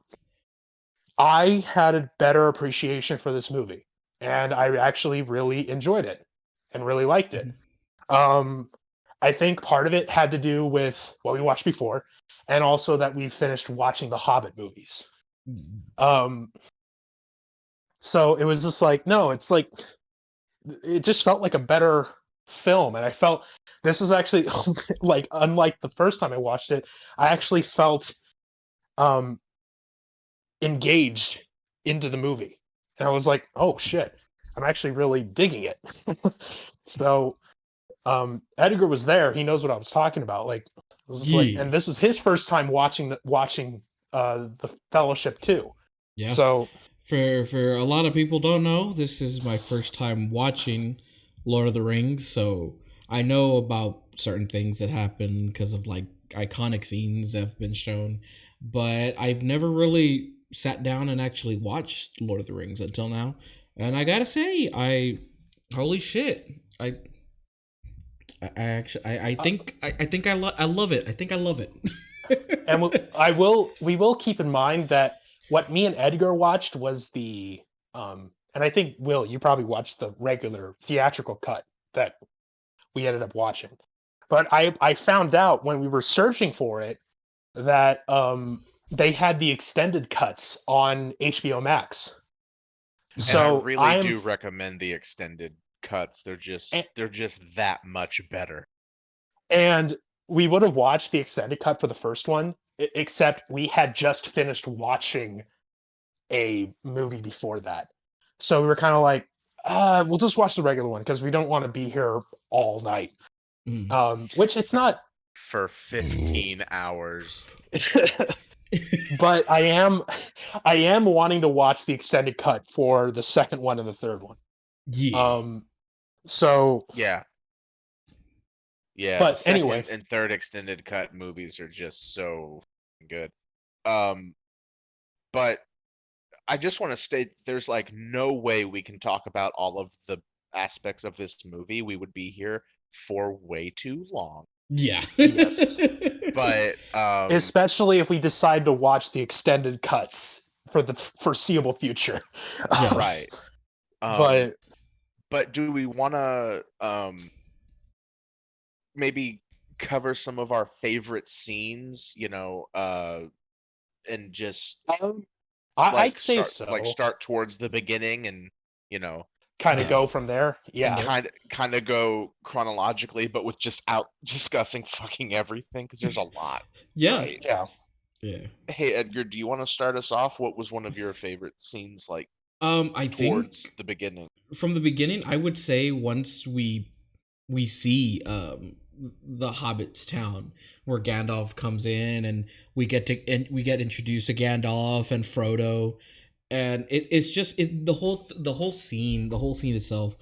I had a better appreciation for this movie, and I actually really enjoyed it and really liked it. I think part of it had to do with what we watched before, and also that we finished watching the Hobbit movies. So it was just like, no, it's like, it just felt like a better film, and I felt this was actually like, unlike the first time I watched it, I actually felt engaged into the movie, and I was like, oh shit, I'm actually really digging it. So Edgar was there, he knows what I was talking about. Like, it was like, and this was his first time watching the Fellowship too. Yeah. So for a lot of people don't know, this is my first time watching Lord of the Rings, so I know about certain things that happen because of like iconic scenes that have been shown, but I've never really sat down and actually watched Lord of the Rings until now. And I gotta say, holy shit, I think I love it. I think I love it. And we will keep in mind that what me and Edgar watched was the and I think Will, you probably watched the regular theatrical cut that we ended up watching. But I found out when we were searching for it that they had the extended cuts on HBO Max. So And I really do recommend the extended cuts. They're just that much better. And we would have watched the extended cut for the first one, except we had just finished watching a movie before that. So we were kind of like, we'll just watch the regular one because we don't want to be here all night. Which it's not for 15 hours. But I am wanting to watch the extended cut for the second one and the third one. Yeah. So yeah. But the second anyway, and third extended cut movies are just so good. But I just want to state there's like no way we can talk about all of the aspects of this movie. We would be here for way too long. Yeah. Yes. But especially if we decide to watch the extended cuts for the foreseeable future. Yeah. Right. But do we want to maybe cover some of our favorite scenes, and just I'd say so. Like start towards the beginning and, kind of go from there. Yeah. Kind of go chronologically, but with just out discussing fucking everything because there's a lot. Yeah. Right? Yeah. Hey Edgar, do you want to start us off? What was one of your favorite scenes like? I think the beginning. From the beginning, I would say once we see the Hobbit's town where Gandalf comes in and we get introduced to Gandalf and Frodo. And it's just the whole scene itself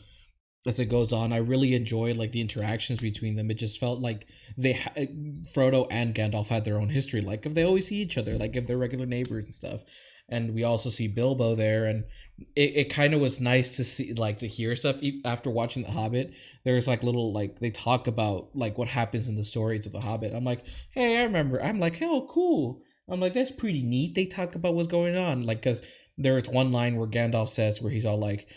as it goes on. I really enjoyed like the interactions between them. It just felt like Frodo and Gandalf had their own history. Like if they always see each other, like if they're regular neighbors and stuff. And we also see Bilbo there, and it kind of was nice to see, like, to hear stuff after watching The Hobbit. There's like little, like, they talk about like what happens in the stories of The Hobbit. I'm like, hey, I remember. I'm like, oh, cool. I'm like, that's pretty neat. They talk about what's going on, like, because there's one line where Gandalf says where he's all like,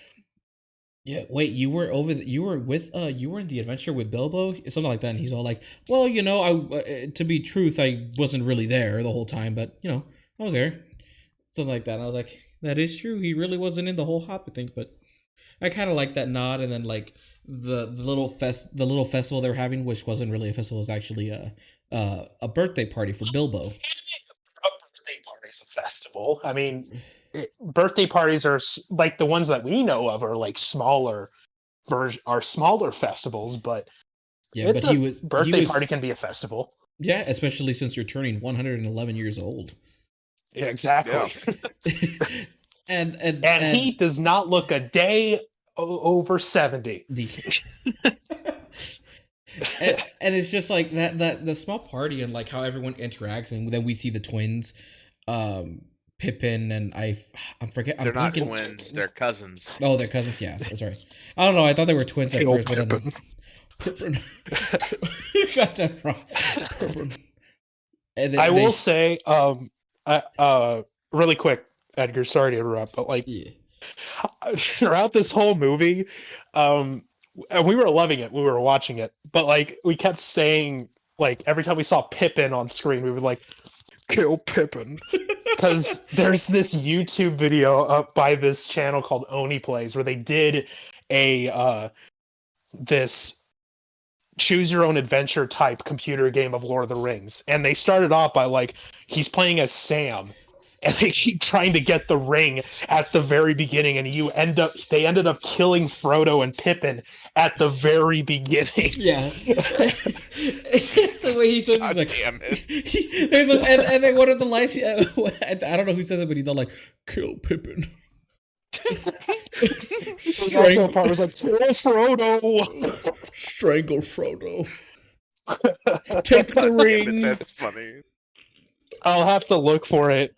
yeah, wait, you were in the adventure with Bilbo, something like that, and he's all like, well, to be truth, I wasn't really there the whole time, but I was there, something like that. And I was like, that is true. He really wasn't in the whole Hobbit thing, but I kind of like that nod. And then like the little festival they're having, which wasn't really a festival, was actually a birthday party for Bilbo. A birthday party's a festival. I mean, birthday parties are like the ones that we know of are like smaller festivals, but yeah, but birthday party can be a festival. Yeah, especially since you're turning 111 years old. Yeah, exactly. Yeah. and he does not look a day over 70. And it's just like that the small party and like how everyone interacts, and then we see the twins, Pippin and I'm forgetting. They're not twins. They're cousins. Oh, they're cousins. Yeah, that's right. I don't know. I thought they were twins at first, but then Pippin. You got that wrong. Pippin. I will say, really quick, Edgar. Sorry to interrupt, but like throughout this whole movie, and we were loving it. We were watching it, but like we kept saying, like every time we saw Pippin on screen, we would like kill Pippin. Because there's this YouTube video up by this channel called Oni Plays where they did this choose your own adventure type computer game of Lord of the Rings, and they started off by like he's playing as Sam, and they keep trying to get the ring at the very beginning, and they ended up killing Frodo and Pippin at the very beginning. Yeah. The way he says, God like, damn it. And then one of the lines, I don't know who says it, but he's all like, kill Pippin. Also a part was like, kill Frodo. Strangle Frodo. Take the ring. That's funny. I'll have to look for it.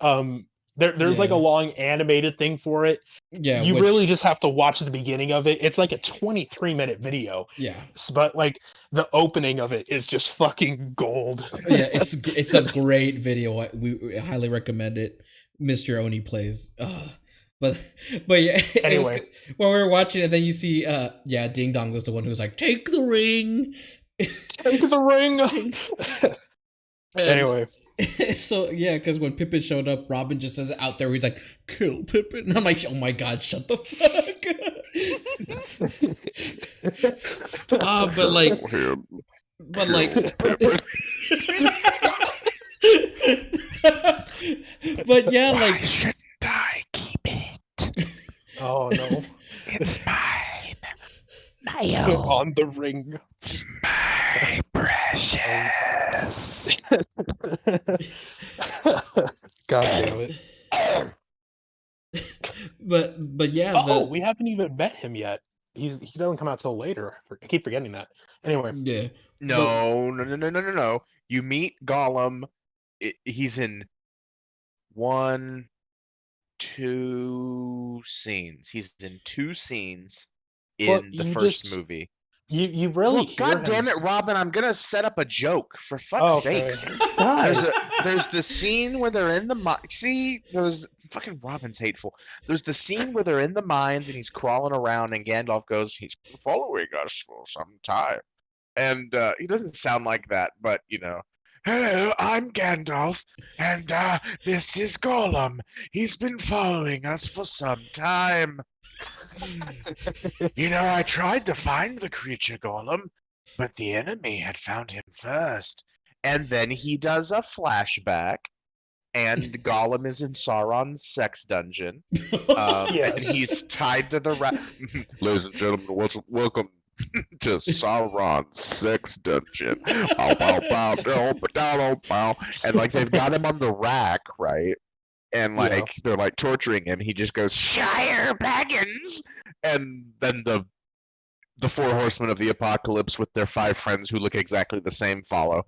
There's like a long animated thing for it. Yeah, you really just have to watch the beginning of it. It's like a 23-minute video. Yeah, but like the opening of it is just fucking gold. Yeah, it's a great video. We highly recommend it. Mr. Oni Plays. But yeah, Anyway. it was when we were watching it. Then you see, Ding Dong was the one who was like, "Take the ring." Take the ring. Anyway, so yeah, because when Pippin showed up, Robin just says it out there. He's like, "Kill Pippin," and I'm like, "Oh my god, shut the fuck up!" but yeah, Why shouldn't I keep it? oh no, It's mine. put on the ring. My precious. God damn it! but yeah, Oh, we haven't even met him yet. He doesn't come out till later. I keep forgetting that. Anyway, yeah. No. You meet Gollum. He's in 1, 2 scenes. He's in 2 scenes in the first movie. You really Look, God damn it, Robin! I'm gonna set up a joke for fuck's sakes. There's the scene where they're in the see. There's fucking Robin's hateful. There's the scene where they're in the mines and he's crawling around and Gandalf goes, "He's been following us for some time," and he doesn't sound like that, but you know. Hello, I'm Gandalf, and this is Gollum. He's been following us for some time. You know, I tried to find the creature Gollum, but the enemy had found him first. And then he does a flashback, and Gollum is in Sauron's sex dungeon. Yes. And he's tied to the Ladies and gentlemen, welcome to Sauron's sex dungeon. Bow, bow, bow, bow, bow, bow. And like they've got him on the rack, right? And like they're like torturing him. He just goes, "Shire Baggins!" And then the 4 horsemen of the apocalypse with their 5 friends who look exactly the same follow.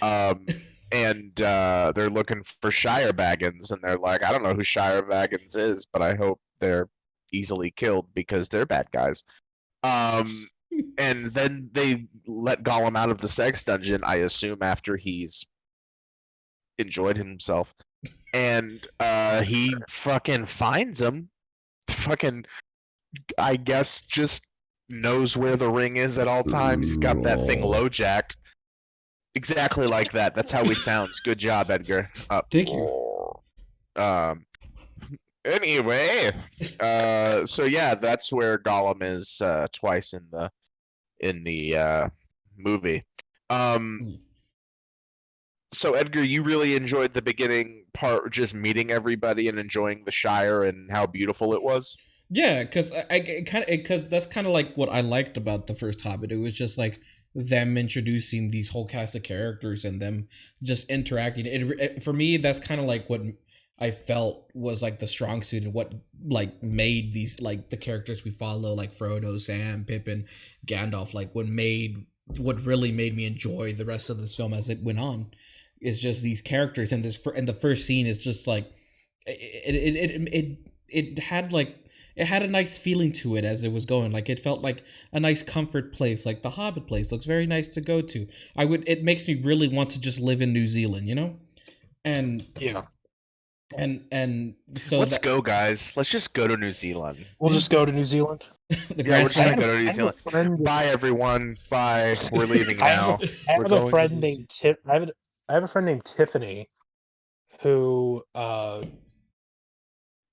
And they're looking for Shire Baggins, and they're like, "I don't know who Shire Baggins is, but I hope they're easily killed because they're bad guys." And then they let Gollum out of the sex dungeon, I assume after he's enjoyed himself. And he fucking finds him. Fucking, I guess, just knows where the ring is at all times. He's got that thing low jacked. Exactly like that. That's how he sounds. Good job, Edgar. Thank you. Anyway, so yeah, that's where Gollum is twice in the movie. So Edgar, you really enjoyed the beginning part, just meeting everybody and enjoying the Shire and how beautiful it was. Yeah, because because that's kind of like what I liked about the first Hobbit. It was just like them introducing these whole cast of characters and them just interacting. For me, that's kind of like what I felt was like the strong suit and what like made these like the characters we follow, like Frodo, Sam, Pippin, Gandalf, like what really made me enjoy the rest of this film as it went on. Is just these characters, and the first scene is just like it had a nice feeling to it as it was going. Like it felt like a nice comfort place. Like the Hobbit place looks very nice to go to. It makes me really want to just live in New Zealand, you know? And yeah. And so let's go, guys. Let's just go to New Zealand. We'll just go to New Zealand. the Yeah, we're just gonna Grand go to New Zealand. Bye, everyone. Bye. We're leaving now. I have a friend named I have a friend named Tiffany who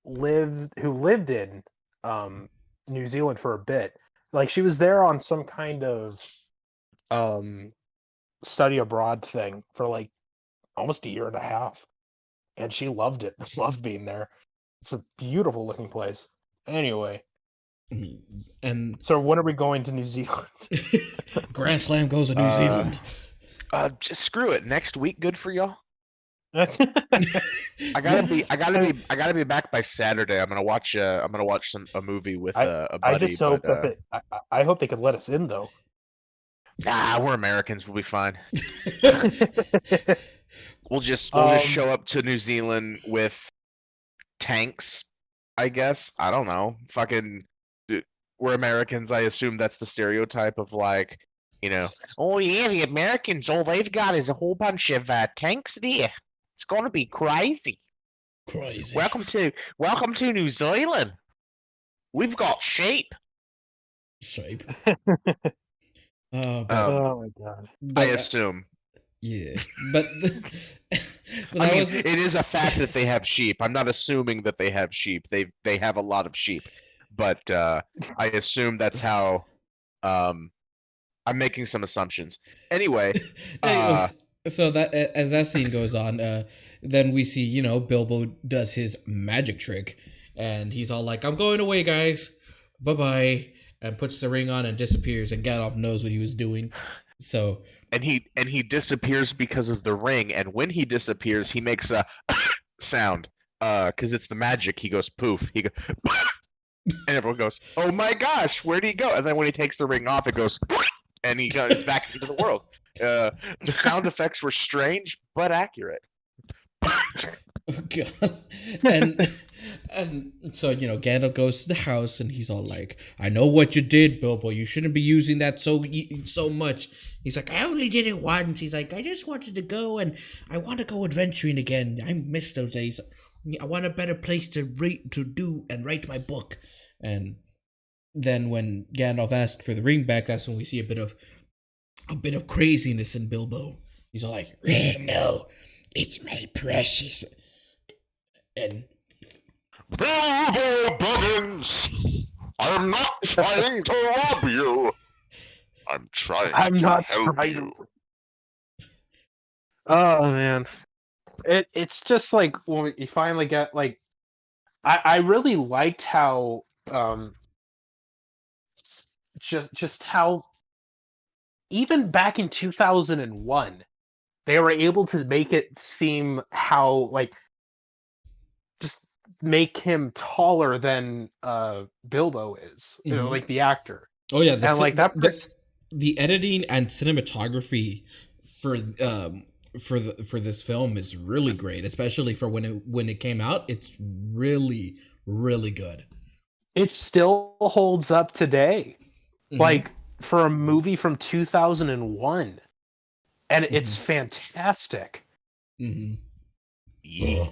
lived in New Zealand for a bit. Like she was there on some kind of study abroad thing for like almost a year and a half. And she loved it. Loved being there. It's a beautiful looking place. Anyway. And so when are we going to New Zealand? Grand Slam goes to New Zealand. Just screw it. Next week, good for y'all. I gotta be back by Saturday. I'm gonna watch a movie with a buddy. I just hope I hope they could let us in though. Nah, we're Americans. We'll be fine. We'll just show up to New Zealand with tanks, I guess. I don't know. Fucking, we're Americans. I assume that's the stereotype of like, you know, oh yeah, the Americans, all they've got is a whole bunch of tanks there. It's gonna be crazy. Crazy. Welcome to New Zealand. We've got sheep. Shape. Um, Oh my god. I assume. Yeah, but I mean, it is a fact that they have sheep. I'm not assuming that they have sheep. They have a lot of sheep, but I assume that's how. I'm making some assumptions. Anyway, so that as that scene goes on, then we see Bilbo does his magic trick, and he's all like, "I'm going away, guys. Bye bye," and puts the ring on and disappears. And Gandalf knows what he was doing, so. And he disappears because of the ring, and when he disappears, he makes a sound. Because it's the magic. He goes poof. He goes, and everyone goes, "Oh my gosh, where'd he go?" And then when he takes the ring off, it goes, and he goes back into the world. The sound effects were strange but accurate. Oh God. And so Gandalf goes to the house and he's all like, "I know what you did, Bilbo. You shouldn't be using that so much." He's like, "I only did it once." He's like, "I just wanted to go, and I want to go adventuring again. I miss those days. I want a better place to do and write my book." And then when Gandalf asked for the ring back, that's when we see a bit of craziness in Bilbo. He's all like, "No, it's my precious." And Bilbo Buggins, I'm not trying to rob you. I'm not trying to help you. Oh man, it's just like when you finally get like, I really liked how just how even back in 2001 they were able to make it seem how like just make him taller than Bilbo is, like the actor. Oh yeah, and like that. The editing and cinematography for this film is really great, especially for when it came out. It's really really good. It still holds up today, like for a movie from 2001, and it's fantastic. Yeah.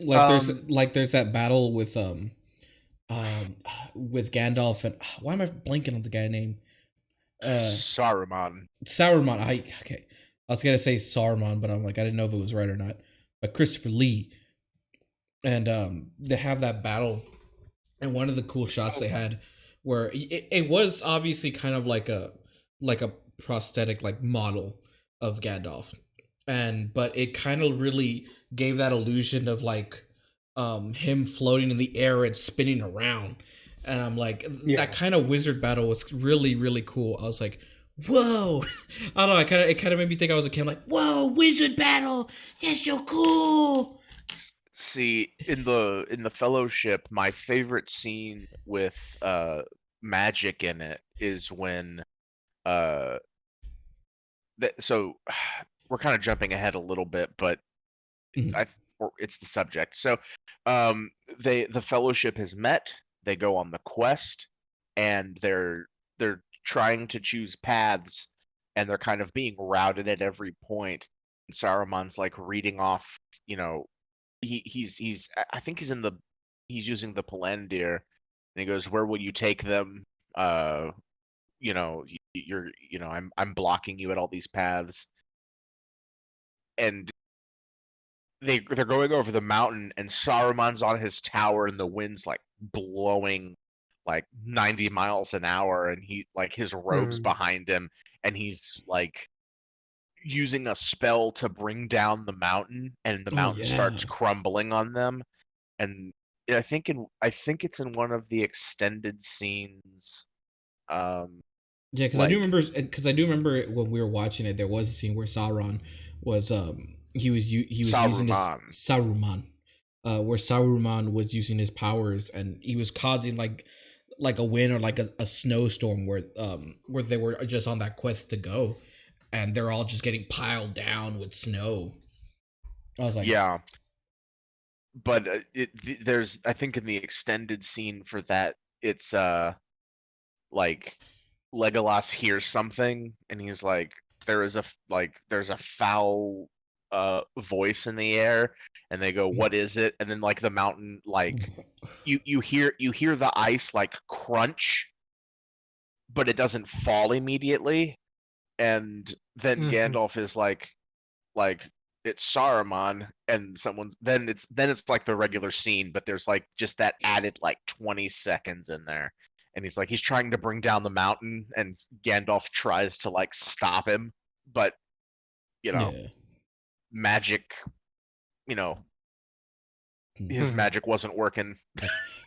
Like there's that battle with Gandalf and why am I blanking on the guy name? Saruman. Okay. I was gonna say Saruman, but I'm like I didn't know if it was right or not. But Christopher Lee, and they have that battle, and one of the cool shots they had where it was obviously kind of like a prosthetic like model of Gandalf, but it kind of really gave that illusion of like him floating in the air and spinning around. And I'm like, that kind of wizard battle was really, really cool. I was like, whoa. I don't know, it kind of made me think I was a kid. I'm like, whoa, wizard battle. That's so cool. See, in the Fellowship, my favorite scene with magic in it is when so we're kind of jumping ahead a little bit, but it's the subject. So the Fellowship has met. They go on the quest, and they're trying to choose paths, and they're kind of being routed at every point. And Saruman's like reading off, he's I think he's using the Palantir, and he goes, "Where will you take them? I'm blocking you at all these paths." And they're going over the mountain, and Saruman's on his tower, and the wind's like blowing like 90 miles an hour, and he like his robe's behind him, and he's like using a spell to bring down the mountain, and the mountain starts crumbling on them. And I think it's in one of the extended scenes. Because I do remember when we were watching it, there was a scene where Sauron was he was using his Saruman, where Saruman was using his powers, and he was causing like a wind or like a snowstorm where they were just on that quest to go, and they're all just getting piled down with snow. I was like, yeah. But there's, I think in the extended scene for that, it's like Legolas hears something, and he's like, there's a foul voice in the air, and they go, "What is it?" And then like the mountain, like you hear the ice like crunch, but it doesn't fall immediately. And then Gandalf is like it's Saruman, and then it's like the regular scene, but there's like just that added like 20 seconds in there, and he's trying to bring down the mountain, and Gandalf tries to like stop him, but magic, his magic wasn't working.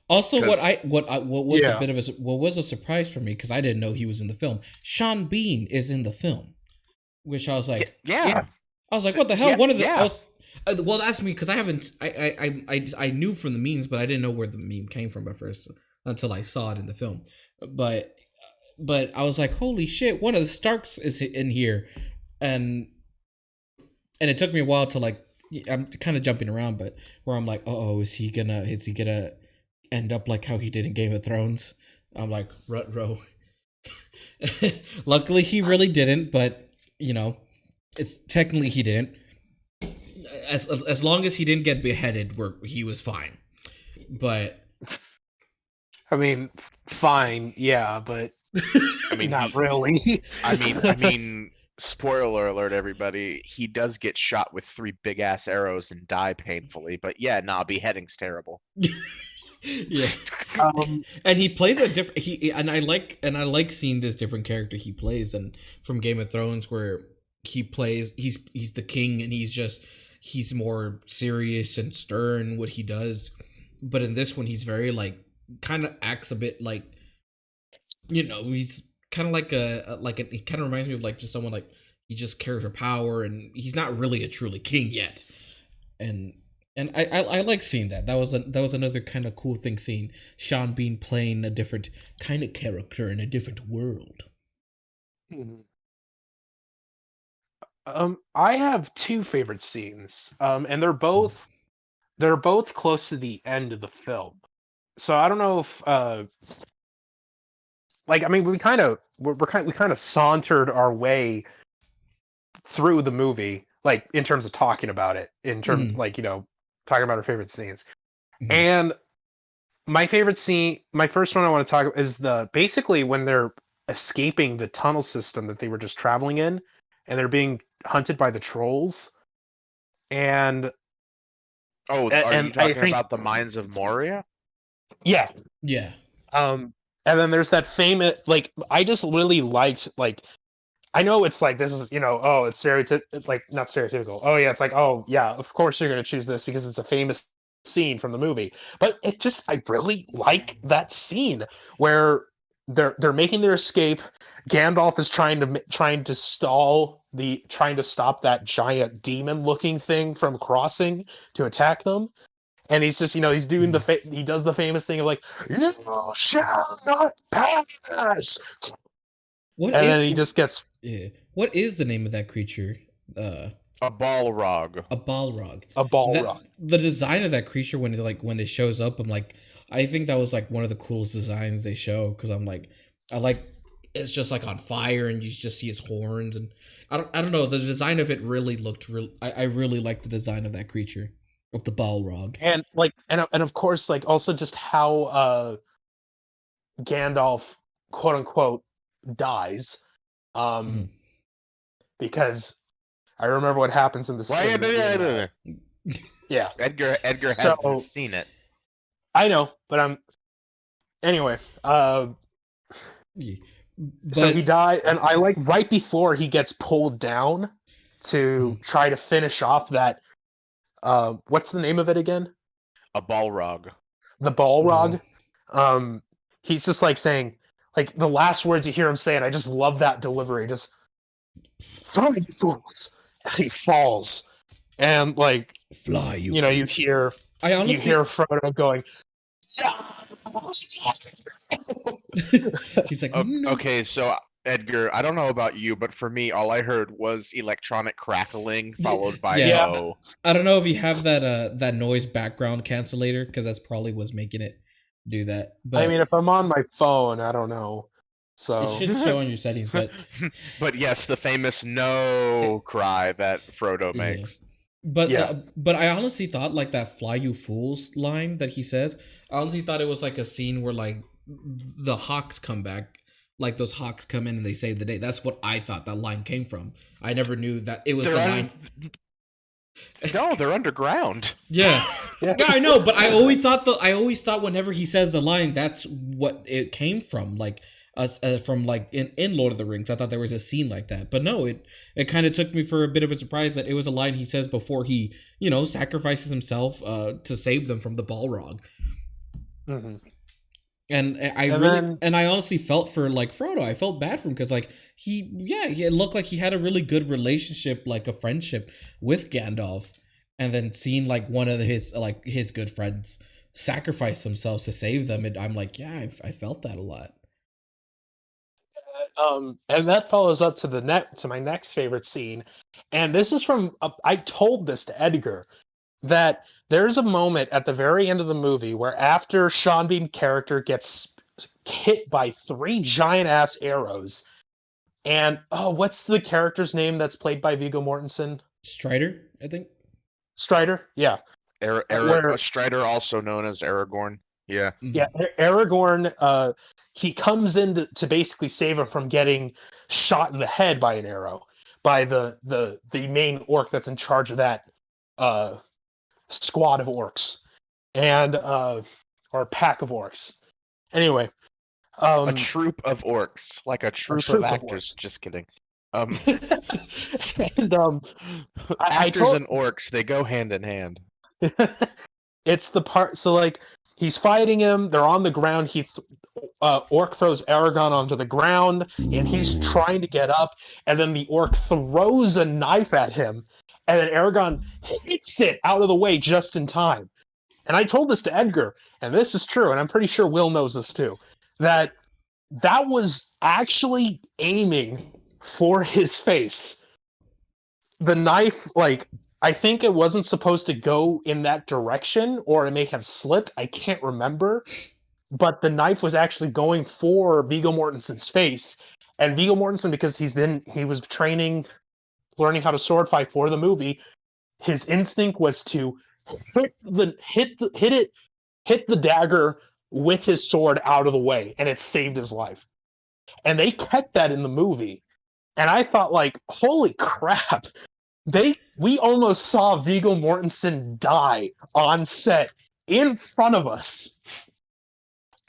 Also, what was a surprise for me, because I didn't know he was in the film. Sean Bean is in the film, which I was like, yeah. I was like, what the hell? One of the yeah. Well, that's me, because I knew from the memes, but I didn't know where the meme came from at first until I saw it in the film. But I was like, holy shit! One of the Starks is in here, and it took me a while to like. I'm kind of jumping around, but where I'm like, is he gonna end up like how he did in Game of Thrones? I'm like, ruh-roh. Luckily, he really didn't, but it's technically he didn't. As long as he didn't get beheaded, he was fine. But I mean, fine, yeah, but I mean, not really. I mean, spoiler alert, everybody. He does get shot with 3 big ass arrows and die painfully. But yeah, beheading's terrible. Yeah. And he plays a different. I like seeing this different character he plays, and from Game of Thrones where he plays he's the king, and he's more serious and stern what he does, but in this one he's very like kind of acts a bit like he's kind of like he kind of reminds me of like just someone like he just cares for power, and he's not really a truly king yet, and I like seeing that. That was another kind of cool thing, seeing Sean Bean playing a different kind of character in a different world. I have 2 favorite scenes, and they're both close to the end of the film. So I don't know if we kind of sauntered our way through the movie, like in terms of talking about it, in terms talking about our favorite scenes. And my favorite scene, my first one I want to talk about is basically when they're escaping the tunnel system that they were just traveling in, and they're being hunted by the trolls. And are you talking about the Mines of Moria? Yeah. And then there's that famous, I just really liked, I know it's like, this is, it's not stereotypical. Oh yeah, it's like, oh yeah, of course you're gonna choose this because it's a famous scene from the movie. But I really like that scene where they're making their escape. Gandalf is trying to stop that giant demon looking thing from crossing to attack them. And he's just, he's doing he does the famous thing of like, you shall not pass. Then he just gets. Yeah. What is the name of that creature? A Balrog. A Balrog. A Balrog. The design of that creature when it shows up, I'm like, I think that was like one of the coolest designs they show, because I'm like, it's just like on fire, and you just see his horns, and I don't know, the design of it really looked real. I really like the design of that creature, of the Balrog, and of course also just how Gandalf quote unquote dies, because I remember what happens in the yeah. Edgar hasn't seen it. I know, but anyway. So he died, and I like right before he gets pulled down to try to finish off that. What's the name of it again? A Balrog. The Balrog. He's just like saying, like the last words you hear him saying. I just love that delivery. Just fine, fools. And he falls, and like fly. You hear. You hear Frodo going. He's like, no. Okay, so Edgar, I don't know about you, but for me, all I heard was electronic crackling followed by no. I don't know if you have that noise background cancellator, because that's probably what's making it do that. But I mean, if I'm on my phone, I don't know. So it should show in your settings, but but yes, the famous no cry that Frodo makes. But I honestly thought like that "fly you fools" line that he says. I honestly thought it was like a scene where like the hawks come back, like those hawks come in and they save the day. That's what I thought that line came from. I never knew that it was a line. No, they're underground. Yeah. Yeah, I know, but I always thought whenever he says the line, that's what it came from. Like us from like in Lord of the Rings, I thought there was a scene like that, but no, it kind of took me for a bit of a surprise that it was a line he says before he sacrifices himself to save them from the Balrog. Mm-hmm. And I honestly felt for like Frodo. I felt bad for him because like it looked like he had a really good relationship, like a friendship with Gandalf, and then seeing like one of his good friends sacrifice themselves to save them, and I'm like, yeah, I felt that a lot. And that follows up to my next favorite scene, and this is from I told this to Edgar that there's a moment at the very end of the movie where after Sean Bean's character gets hit by 3 giant ass arrows, and what's the character's name that's played by Viggo Mortensen? Strider, I think. Strider, yeah. Strider, also known as Aragorn. Yeah. Yeah, Aragorn, he comes in to basically save him from getting shot in the head by an arrow by the main orc that's in charge of that squad of orcs, and or pack of orcs. Anyway, a troop of orcs, like a troop of actors. Just kidding. And actors and orcs, they go hand in hand. It's the part. So like he's fighting him. They're on the ground. Orc throws Aragorn onto the ground, and he's trying to get up. And then the orc throws a knife at him, and then Aragorn hits it out of the way just in time. And I told this to Edgar, and this is true, and I'm pretty sure Will knows this too, that was actually aiming for his face. The knife, like, I think it wasn't supposed to go in that direction, or it may have slipped. I can't remember. But the knife was actually going for Viggo Mortensen's face. And Viggo Mortensen, because he was training, learning how to sword fight for the movie, his instinct was to hit the dagger with his sword out of the way, and it saved his life. And they kept that in the movie. And I thought, like, holy crap. We almost saw Viggo Mortensen die on set in front of us.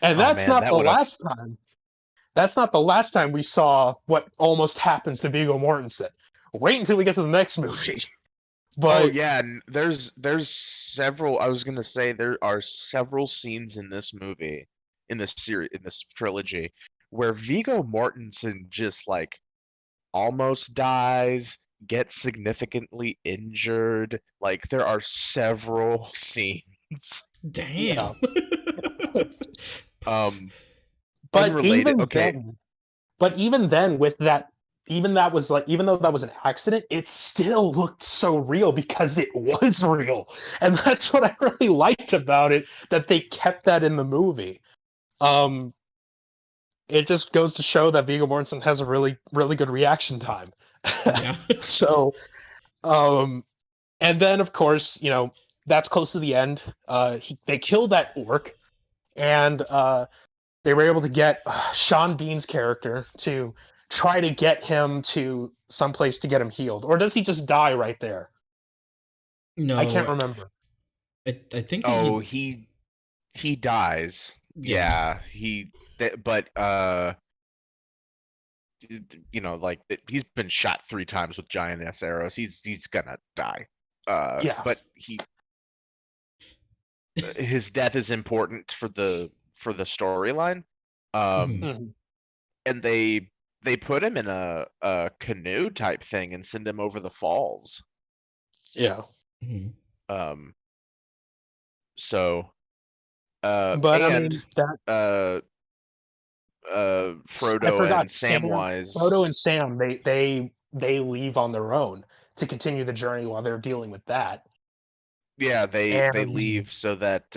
And that's not the last time. That's not the last time we saw what almost happens to Viggo Mortensen. Wait until we get to the next movie. But there's several. I was gonna say there are several scenes in this movie, in this series, in this trilogy, where Viggo Mortensen just like almost dies, gets significantly injured. Like there are several scennes. Damn. But even then, with that, even though that was an accident, it still looked so real because it was real, and that's what I really liked about it, that they kept that in the movie. It just goes to show that Viggo Mortensen has a really, really good reaction time. Yeah. So, and then of course, that's close to the end. They killed that orc, and they were able to get Sean Bean's character to try to get him to someplace to get him healed. Or does he just die right there? No, I can't remember. I think. He dies. Yeah, but he's been shot 3 times with giant ass arrows. He's gonna die. But his death is important for the storyline. And they put him in a canoe type thing and send him over the falls. Yeah. So but and Frodo and Samwise. Frodo and Sam, they leave on their own to continue the journey while they're dealing with that. Yeah, they leave so that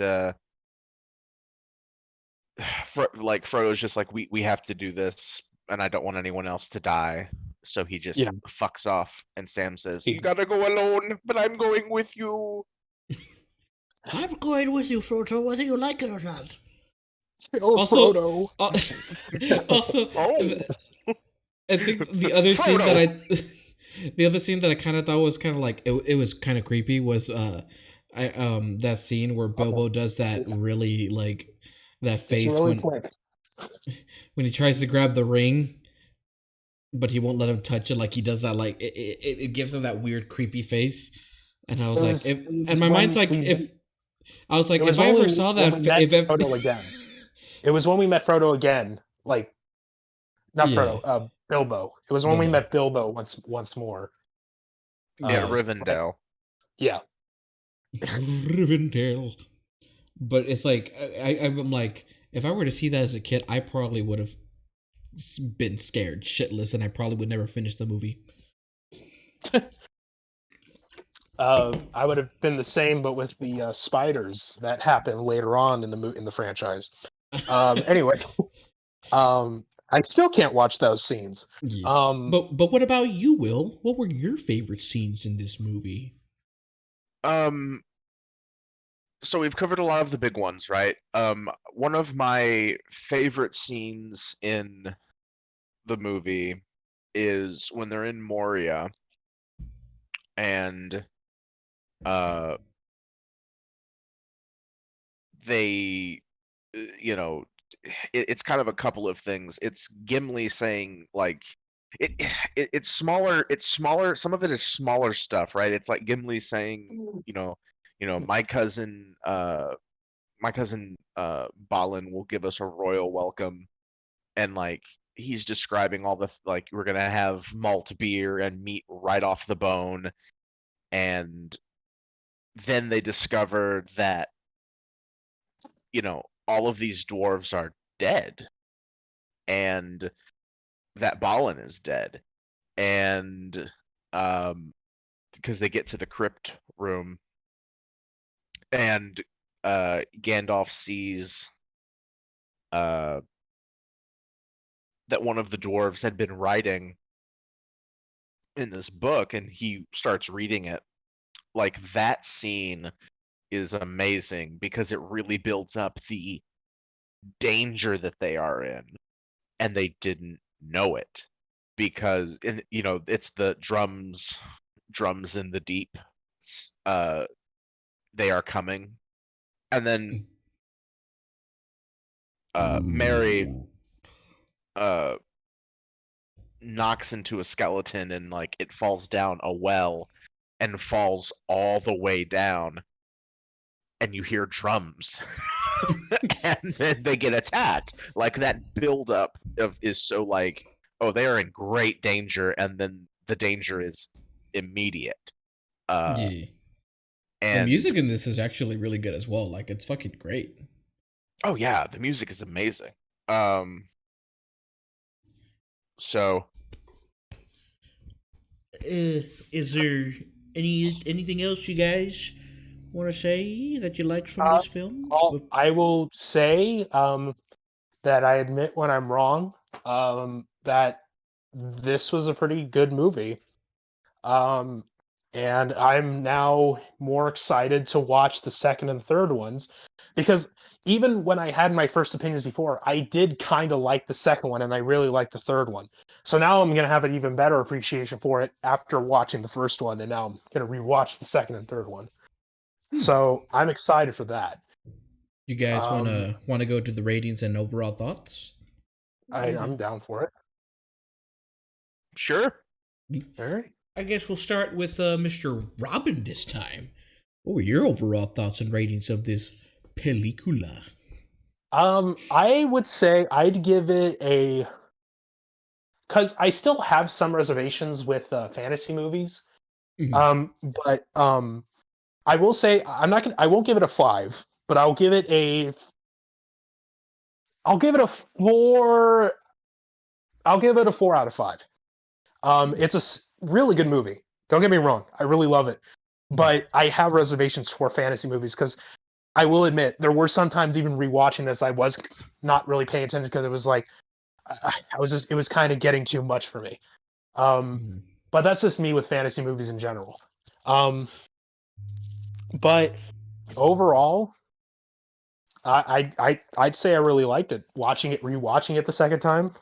Frodo's just like, we have to do this, and I don't want anyone else to die. So he just Yeah. fucks off, and Sam says, "You gotta go alone, but I'm going with you." I'm going with you, Frodo, whether you like it or not. Oh, Also, Frodo. also, Oh, I think the other scene that Frodo. the other scene that I kind of thought was kind of like it was kind of creepy was that scene where Bilbo does that really like that face It's really when quick. when he tries to grab the ring, but he won't let him touch it. Like he does that, like it gives him that weird creepy face. And I was like, and my mind's like, if I was like, if I ever saw that, if Frodo again, it was when we met Frodo again. Like, not Yeah. Frodo, Bilbo. It was when we met Bilbo once more. Yeah, Rivendell. Yeah. Rivendell. But it's like I'm like, if I were to see that as a kid, I probably would have been scared shitless, and I probably would never finish the movie. I would have been the same, but with the spiders that happened later on in the franchise. Anyway, I still can't watch those scenes. Yeah. But what about you, Will? What were your favorite scenes in this movie? So we've covered a lot of the big ones, right? One of my favorite scenes in the movie is when they're in Moria and they it's kind of a couple of things. It's Gimli saying like it's smaller, some of it is smaller stuff, right? It's like Gimli saying, my cousin Balin will give us a royal welcome, and like he's describing all the like we're gonna have malt beer and meat right off the bone, and then they discover that all of these dwarves are dead, and that Balin is dead, and because they get to the crypt room, and Gandalf sees that one of the dwarves had been writing in this book, and he starts reading it. Like, that scene is amazing because it really builds up the danger that they are in, and they didn't know it because it's the drums in the deep. They are coming, and then Mary knocks into a skeleton, and like it falls down a well and falls all the way down, and you hear drums. And then they get attacked. Like, that buildup is so like, oh, they are in great danger, and then the danger is immediate. Yeah. And the music in this is actually really good as well. Like, it's fucking great. Oh yeah, the music is amazing. So is there anything else you guys want to say that you liked from this film? I will say that I admit when I'm wrong, that this was a pretty good movie. And I'm now more excited to watch the second and third ones, because even when I had my first opinions before, I did kind of like the second one and I really liked the third one. So now I'm going to have an even better appreciation for it after watching the first one, and now I'm going to rewatch the second and third one. So I'm excited for that. You guys want to go to the ratings and overall thoughts? I'm down for it. Sure. All right. I guess we'll start with Mr. Robin this time. What were your overall thoughts and ratings of this película? I would say I'd give it because I still have some reservations with fantasy movies. Mm-hmm. But I will say I won't give it a 5, but I'll give it a 4. I'll give it a 4 out of 5. It's a really good movie. Don't get me wrong. I really love it. But I have reservations for fantasy movies because I will admit there were some times even rewatching this I was not really paying attention because it was like it was kind of getting too much for me. But that's just me with fantasy movies in general. But overall, I'd say I really liked it. Rewatching it the second time.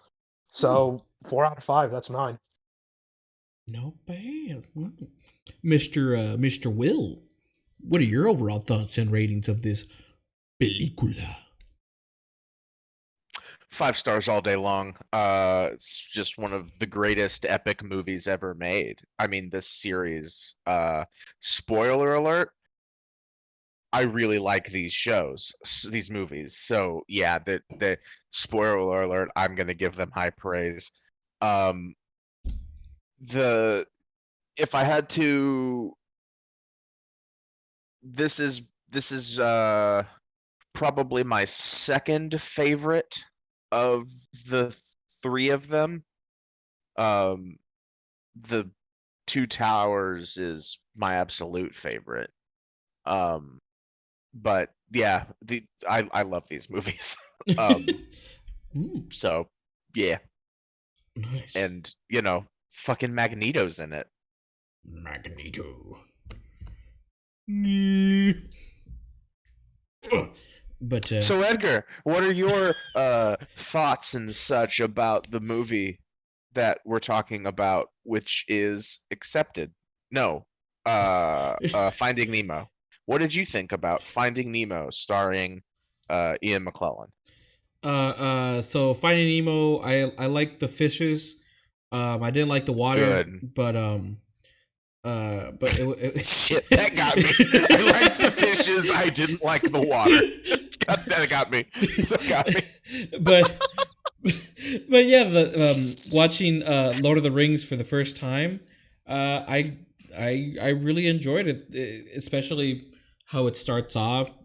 So 4 out of 5. That's mine. No bad. Mr. Will, what are your overall thoughts and ratings of this película? 5 stars all day long. It's just one of the greatest epic movies ever made. I mean, this series, spoiler alert, I really like these movies. So yeah, the spoiler alert, I'm gonna give them high praise. If I had to, this is probably my second favorite of the 3 of them. The Two Towers is my absolute favorite. But yeah, I love these movies. So yeah. Nice. And fucking Magneto's in it. Magneto. But so Edgar, what are your thoughts and such about the movie that we're talking about, which is Accepted? No, Finding Nemo. What did you think about Finding Nemo, starring Ian McKellen? So Finding Nemo, I like the fishes. I didn't like the water. Good. But it shit, that got me. I liked the fishes. I didn't like the water. That got me. That got me. But yeah, watching Lord of the Rings for the first time, I really enjoyed it, especially how it starts off,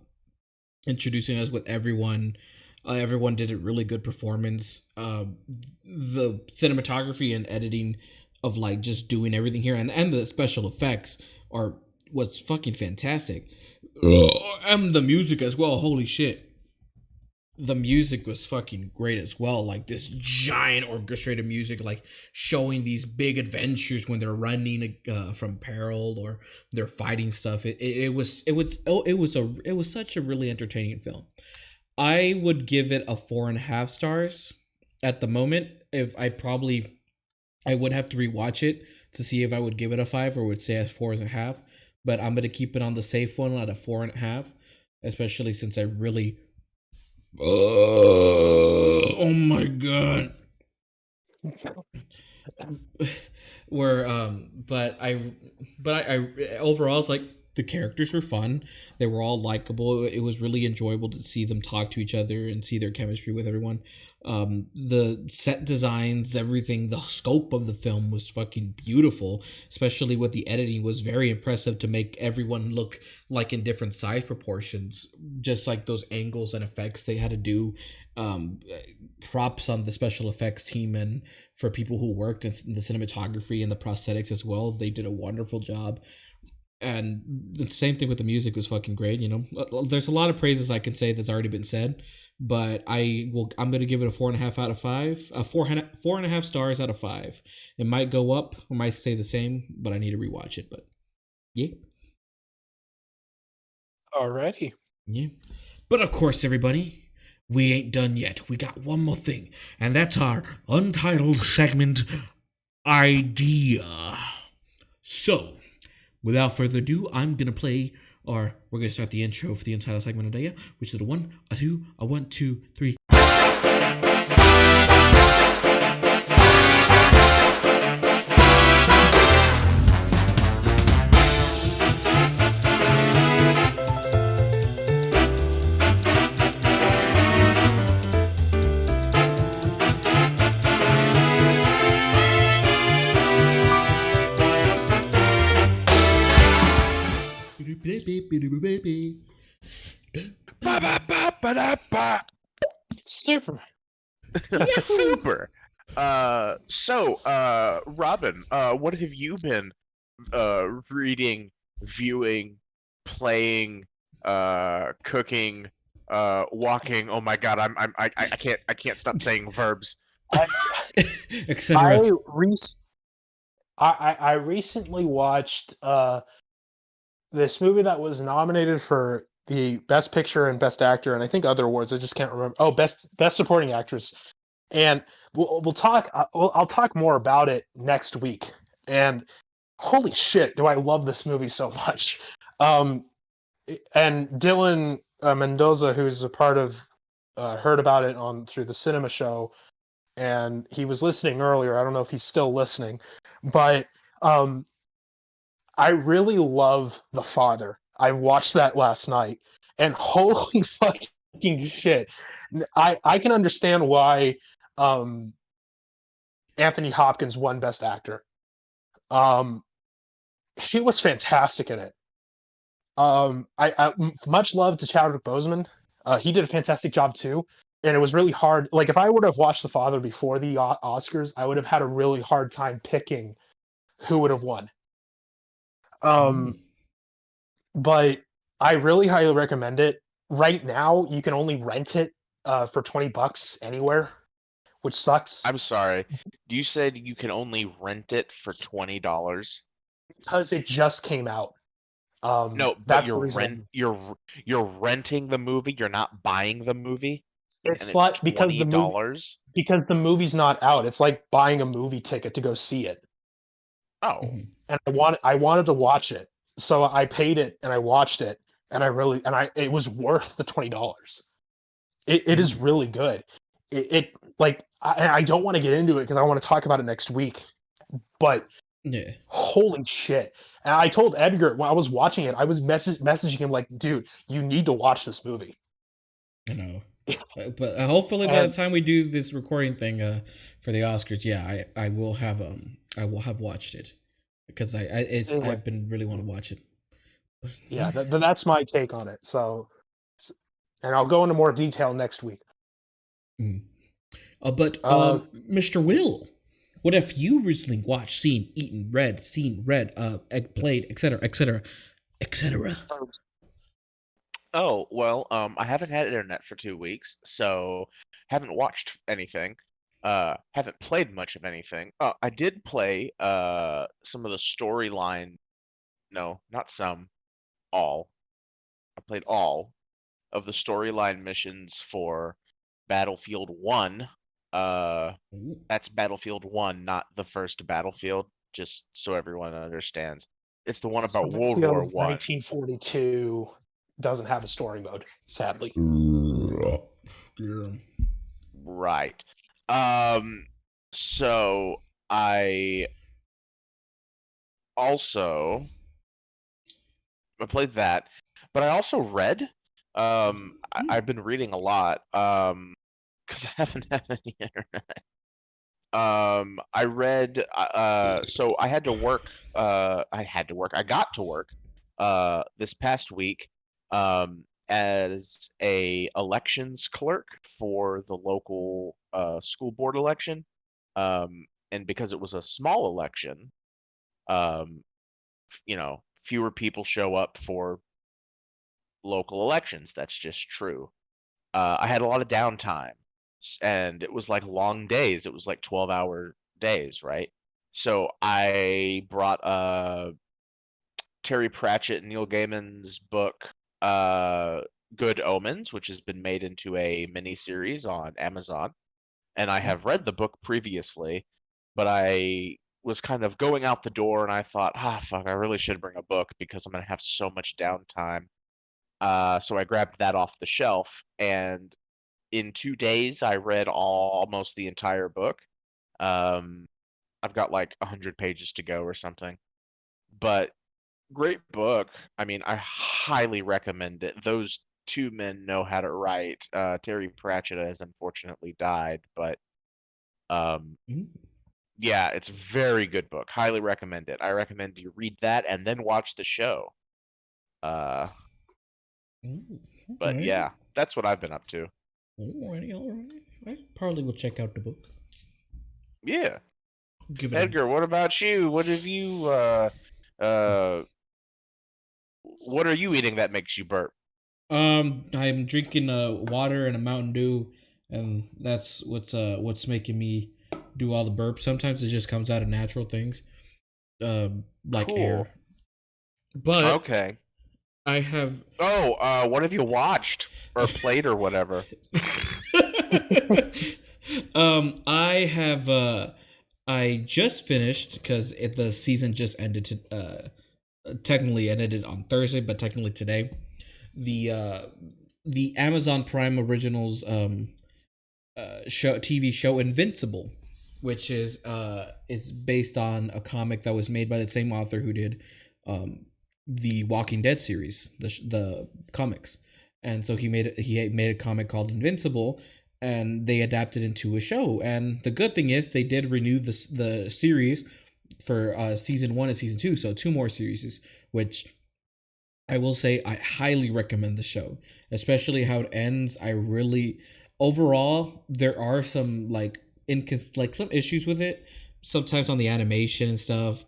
introducing us with everyone. Everyone did a really good performance. The cinematography and editing of like just doing everything here, and the special effects was fucking fantastic. And the music as well. Holy shit. The music was fucking great as well. Like this giant orchestrated music, like showing these big adventures when they're running from peril or they're fighting stuff. It was such a really entertaining film. I would give it a 4.5 stars at the moment. I would have to rewatch it to see if I would give it a 5 or would say a 4.5. But I'm gonna keep it on the safe one at a 4.5, especially since I really. Oh my god. But I overall, it's like the characters were fun. They were all likable. It was really enjoyable to see them talk to each other and see their chemistry with everyone. The set designs, everything, the scope of the film was fucking beautiful, especially with the editing was very impressive to make everyone look like in different size proportions, just like those angles and effects they had to do. Props on the special effects team and for people who worked in the cinematography and the prosthetics as well. They did a wonderful job. And the same thing with the music was fucking great. There's a lot of praises I can say that's already been said, but I'm gonna give it a 4.5 out of 5. 4.5 stars out of 5. It might go up, or might stay the same, but I need to rewatch it. But yeah. Alrighty. Yeah. But of course, everybody, we ain't done yet. We got one more thing, and that's our Untitled segment idea. So, without further ado, we're going to start the intro for the Untitled segment idea, which is a 1, a 2, a 1, 2, 3. Super. Super. So, Robin, what have you been reading, viewing, playing, cooking, walking? Oh my god, I can't stop saying verbs. Etc. I recently watched this movie that was nominated for the Best Picture and Best Actor, and I think other awards. I just can't remember. Oh, Best Supporting Actress. And we'll talk. I'll talk more about it next week. And holy shit, do I love this movie so much. And Dylan Mendoza, who's a part of, heard about it through the cinema show, and he was listening earlier. I don't know if he's still listening, but I really love The Father. I watched that last night, and holy fucking shit, I can understand why Anthony Hopkins won Best Actor. He was fantastic in it. I much love to Chadwick Boseman. He did a fantastic job too, and it was really hard. Like if I would have watched The Father before the Oscars, I would have had a really hard time picking who would have won. But I really highly recommend it. Right now, you can only rent it for $20 anywhere, which sucks. I'm sorry. You said you can only rent it for $20? Because it just came out. No, but that's the reason. You're renting the movie. You're not buying the movie. It's And like it's because $20. because the movie's not out. It's like buying a movie ticket to go see it. Oh, And I wanted to watch it, so I paid it and I watched it, and it was worth the $20. It is really good. It like I don't want to get into it because I want to talk about it next week, but Yeah. holy shit. And I told Edgar when I was watching it, I was messaging him like, dude, you need to watch this movie. I know. But hopefully by the time we do this recording thing for the Oscars, yeah, I will have watched it because I've been really want to watch it. Yeah, that's my take on it. So, and I'll go into more detail next week. But Mr. Will, what have you recently watched, seen, eaten, read, played, etc., etc., etc.? Oh, well, I haven't had internet for 2 weeks, so haven't watched anything. Haven't played much of anything. I did play some of the storyline. No, not some. All. I played all of the storyline missions for Battlefield 1. That's Battlefield 1, not the first Battlefield, just so everyone understands. It's the one about World War 1. 1942 doesn't have a story mode, sadly. Right. So I played that, but I also read. I've been reading a lot. Because I haven't had any internet. I read. So I had to work. I got to work. This past week. As a elections clerk for the local school board election, and because it was a small election, fewer people show up for local elections. That's just true. I had a lot of downtime, and it was like long days. It was like 12-hour days, right? So I brought Terry Pratchett and Neil Gaiman's book, Good Omens, which has been made into a miniseries on Amazon. And I have read the book previously, but I was kind of going out the door and I thought, fuck, I really should bring a book because I'm going to have so much downtime. So I grabbed that off the shelf, and in 2 days I read almost the entire book. I've got like 100 pages to go or something. But great book. I mean, I highly recommend it. Those two men know how to write. Terry Pratchett has unfortunately died, but yeah, it's a very good book. Highly recommend it. I recommend you read that and then watch the show. But yeah, that's what I've been up to. Alrighty. I probably will check out the book. Yeah. Edgar, what about you? What have you what are you eating that makes you burp? I'm drinking water and a Mountain Dew, and that's what's making me do all the burps. Sometimes it just comes out of natural things. like Cool. air. But Okay. I have what have you watched or played or whatever? I have I just finished because the season just ended technically ended on Thursday, but technically today. The Amazon Prime Originals TV show Invincible, which is based on a comic that was made by the same author who did the Walking Dead series, the comics. And so he made a comic called Invincible, and they adapted into a show. And the good thing is they did renew the series for season 1 and season 2, so 2 more series, which I will say I highly recommend the show, especially how it ends. I really, overall, there are some some issues with it sometimes on the animation and stuff,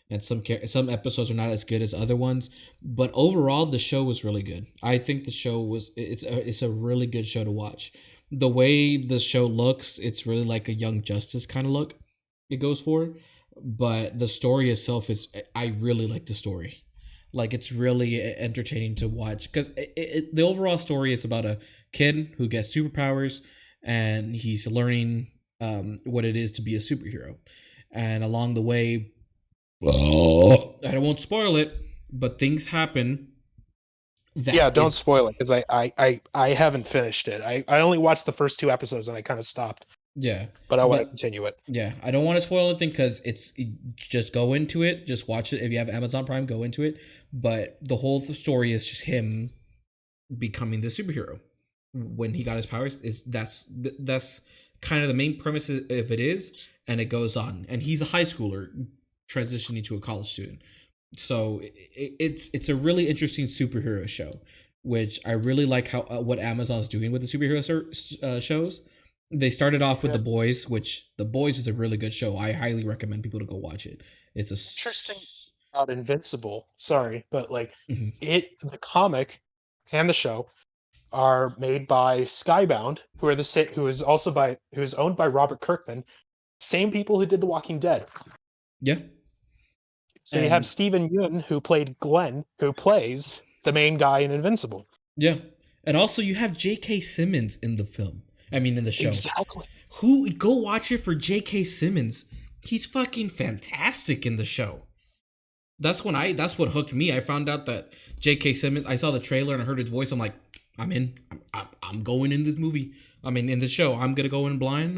and some episodes are not as good as other ones. But overall, the show was really good. I think the show it's a really good show to watch. The way the show looks, it's really like a Young Justice kind of look it goes for. But the story itself I really like the story. Like, it's really entertaining to watch because the overall story is about a kid who gets superpowers and he's learning what it is to be a superhero. And along the way, I won't spoil it, but things happen. Don't spoil it because I haven't finished it. I only watched the first 2 episodes and I kind of stopped. Yeah, but I want to continue it. Yeah, I don't want to spoil anything because just go into it. Just watch it if you have Amazon Prime. Go into it. But the whole story is just him becoming the superhero when he got his powers. That's kind of the main premise of it is, and it goes on. And he's a high schooler transitioning to a college student. So it's a really interesting superhero show, which I really like how what Amazon's doing with the superhero shows. They started off with The Boys, which The Boys is a really good show. I highly recommend people to go watch it. It's interesting about Invincible. Sorry, but mm-hmm. The comic and the show are made by Skybound, who is owned by Robert Kirkman, same people who did The Walking Dead. Yeah. So you have Steven Yeun, who played Glenn, who plays the main guy in Invincible. Yeah, and also you have J.K. Simmons in the film. In the show. Exactly. Go watch it for J.K. Simmons. He's fucking fantastic in the show. That's what hooked me. I found out that J.K. Simmons, I saw the trailer and I heard his voice. I'm like, I'm in. I'm going in this movie. In this show. I'm going to go in blind.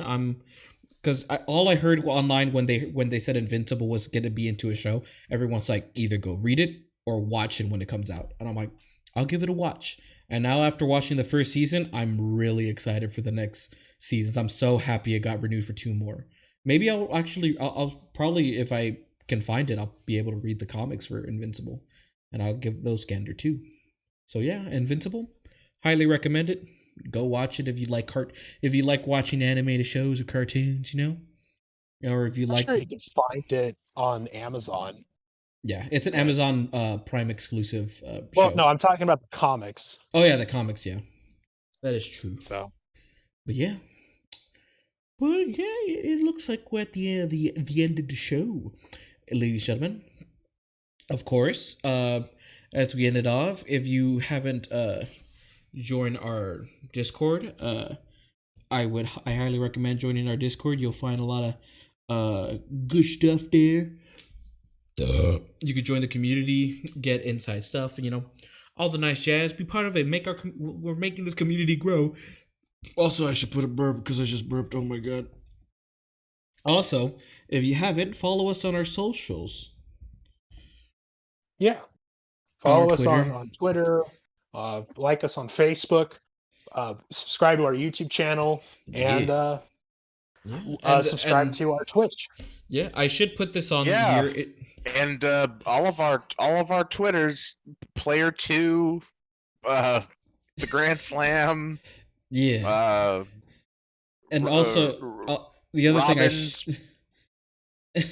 Because all I heard online when they said Invincible was going to be into a show, everyone's like, either go read it or watch it when it comes out. And I'm like, I'll give it a watch. And now after watching the first season, I'm really excited for the next seasons. I'm so happy it got renewed for 2 more. Maybe I'll probably, if I can find it, I'll be able to read the comics for Invincible. And I'll give those gander too. So yeah, Invincible. Highly recommend it. Go watch it if you like watching animated shows or cartoons, or if you I'm sure you can find it on Amazon. Yeah, it's an Amazon Prime exclusive show. Well, no, I'm talking about the comics. Oh yeah, the comics. Yeah, that is true. So, but yeah, well, yeah, it looks like we're at the end of the show, ladies and gentlemen. Of course, as we ended off, if you haven't joined our Discord, I highly recommend joining our Discord. You'll find a lot of good stuff there. You could join the community, get inside stuff, all the nice jazz. Be part of it. We're making this community grow. Also, I should put a burp because I just burped. Oh my god. Also, if you haven't, follow us on our socials. Yeah, follow us on Twitter. Like us on Facebook. Subscribe to our YouTube channel and subscribe to our Twitch. Yeah, I should put this on here. And all of our Twitters, Player 2, the Grand Slam. Yeah. And also the other Robin's. thing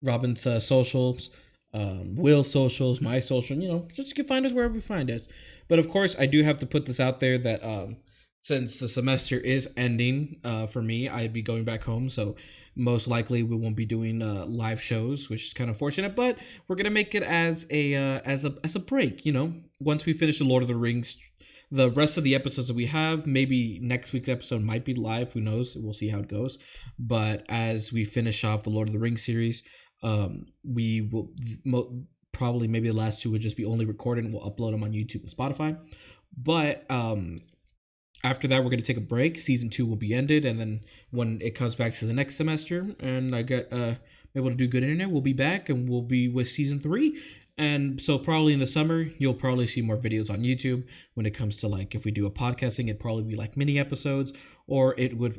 Robin's socials, Will's socials, my social, just you can find us wherever you find us. But of course, I do have to put this out there that since the semester is ending for me, I'd be going back home. So most likely we won't be doing live shows, which is kind of fortunate. But we're gonna make it as a break. You know, once we finish the Lord of the Rings, the rest of the episodes that we have, maybe next week's episode might be live. Who knows? We'll see how it goes. But as we finish off the Lord of the Rings series, we will probably maybe the last two would just be only recorded, and we'll upload them on YouTube and Spotify. But after that, we're going to take a break. Season 2 will be ended, and then when it comes back to the next semester and I get able to do good internet, we'll be back and we'll be with Season 3. And so probably in the summer, you'll probably see more videos on YouTube. When it comes to like, if we do a podcasting, it'd probably be like mini episodes, or it would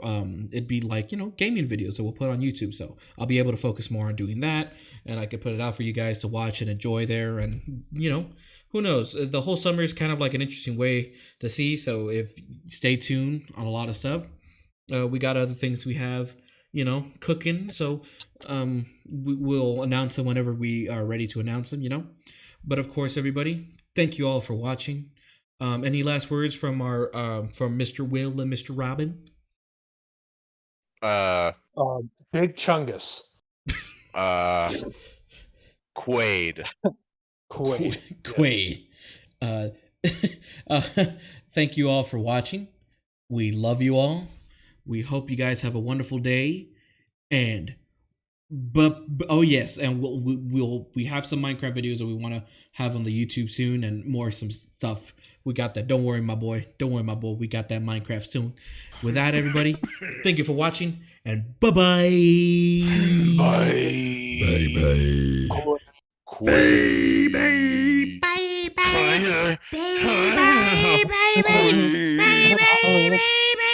it'd be like, you know, gaming videos that we'll put on YouTube. So I'll be able to focus more on doing that, and I could put it out for you guys to watch and enjoy there. And you know, who knows? The whole summer is kind of like an interesting way to see. So if stay tuned on a lot of stuff, we got other things we have, you know, cooking. So we'll announce them whenever we are ready to announce them, you know. But of course, everybody, thank you all for watching. Any last words from our from Mr. Will and Mr. Robin? Big Chungus. Quaid. Quaid. Thank you all for watching. We love you all. We hope you guys have a wonderful day. And oh yes, and we have some Minecraft videos that we want to have on the YouTube soon, and some stuff. We got that. Don't worry, my boy. We got that Minecraft soon. With that, everybody, thank you for watching, and bye-bye. Bye. Bye-bye. Quaid. Bye-bye. Bye-bye. Bye-bye. Bye-bye. Bye-bye.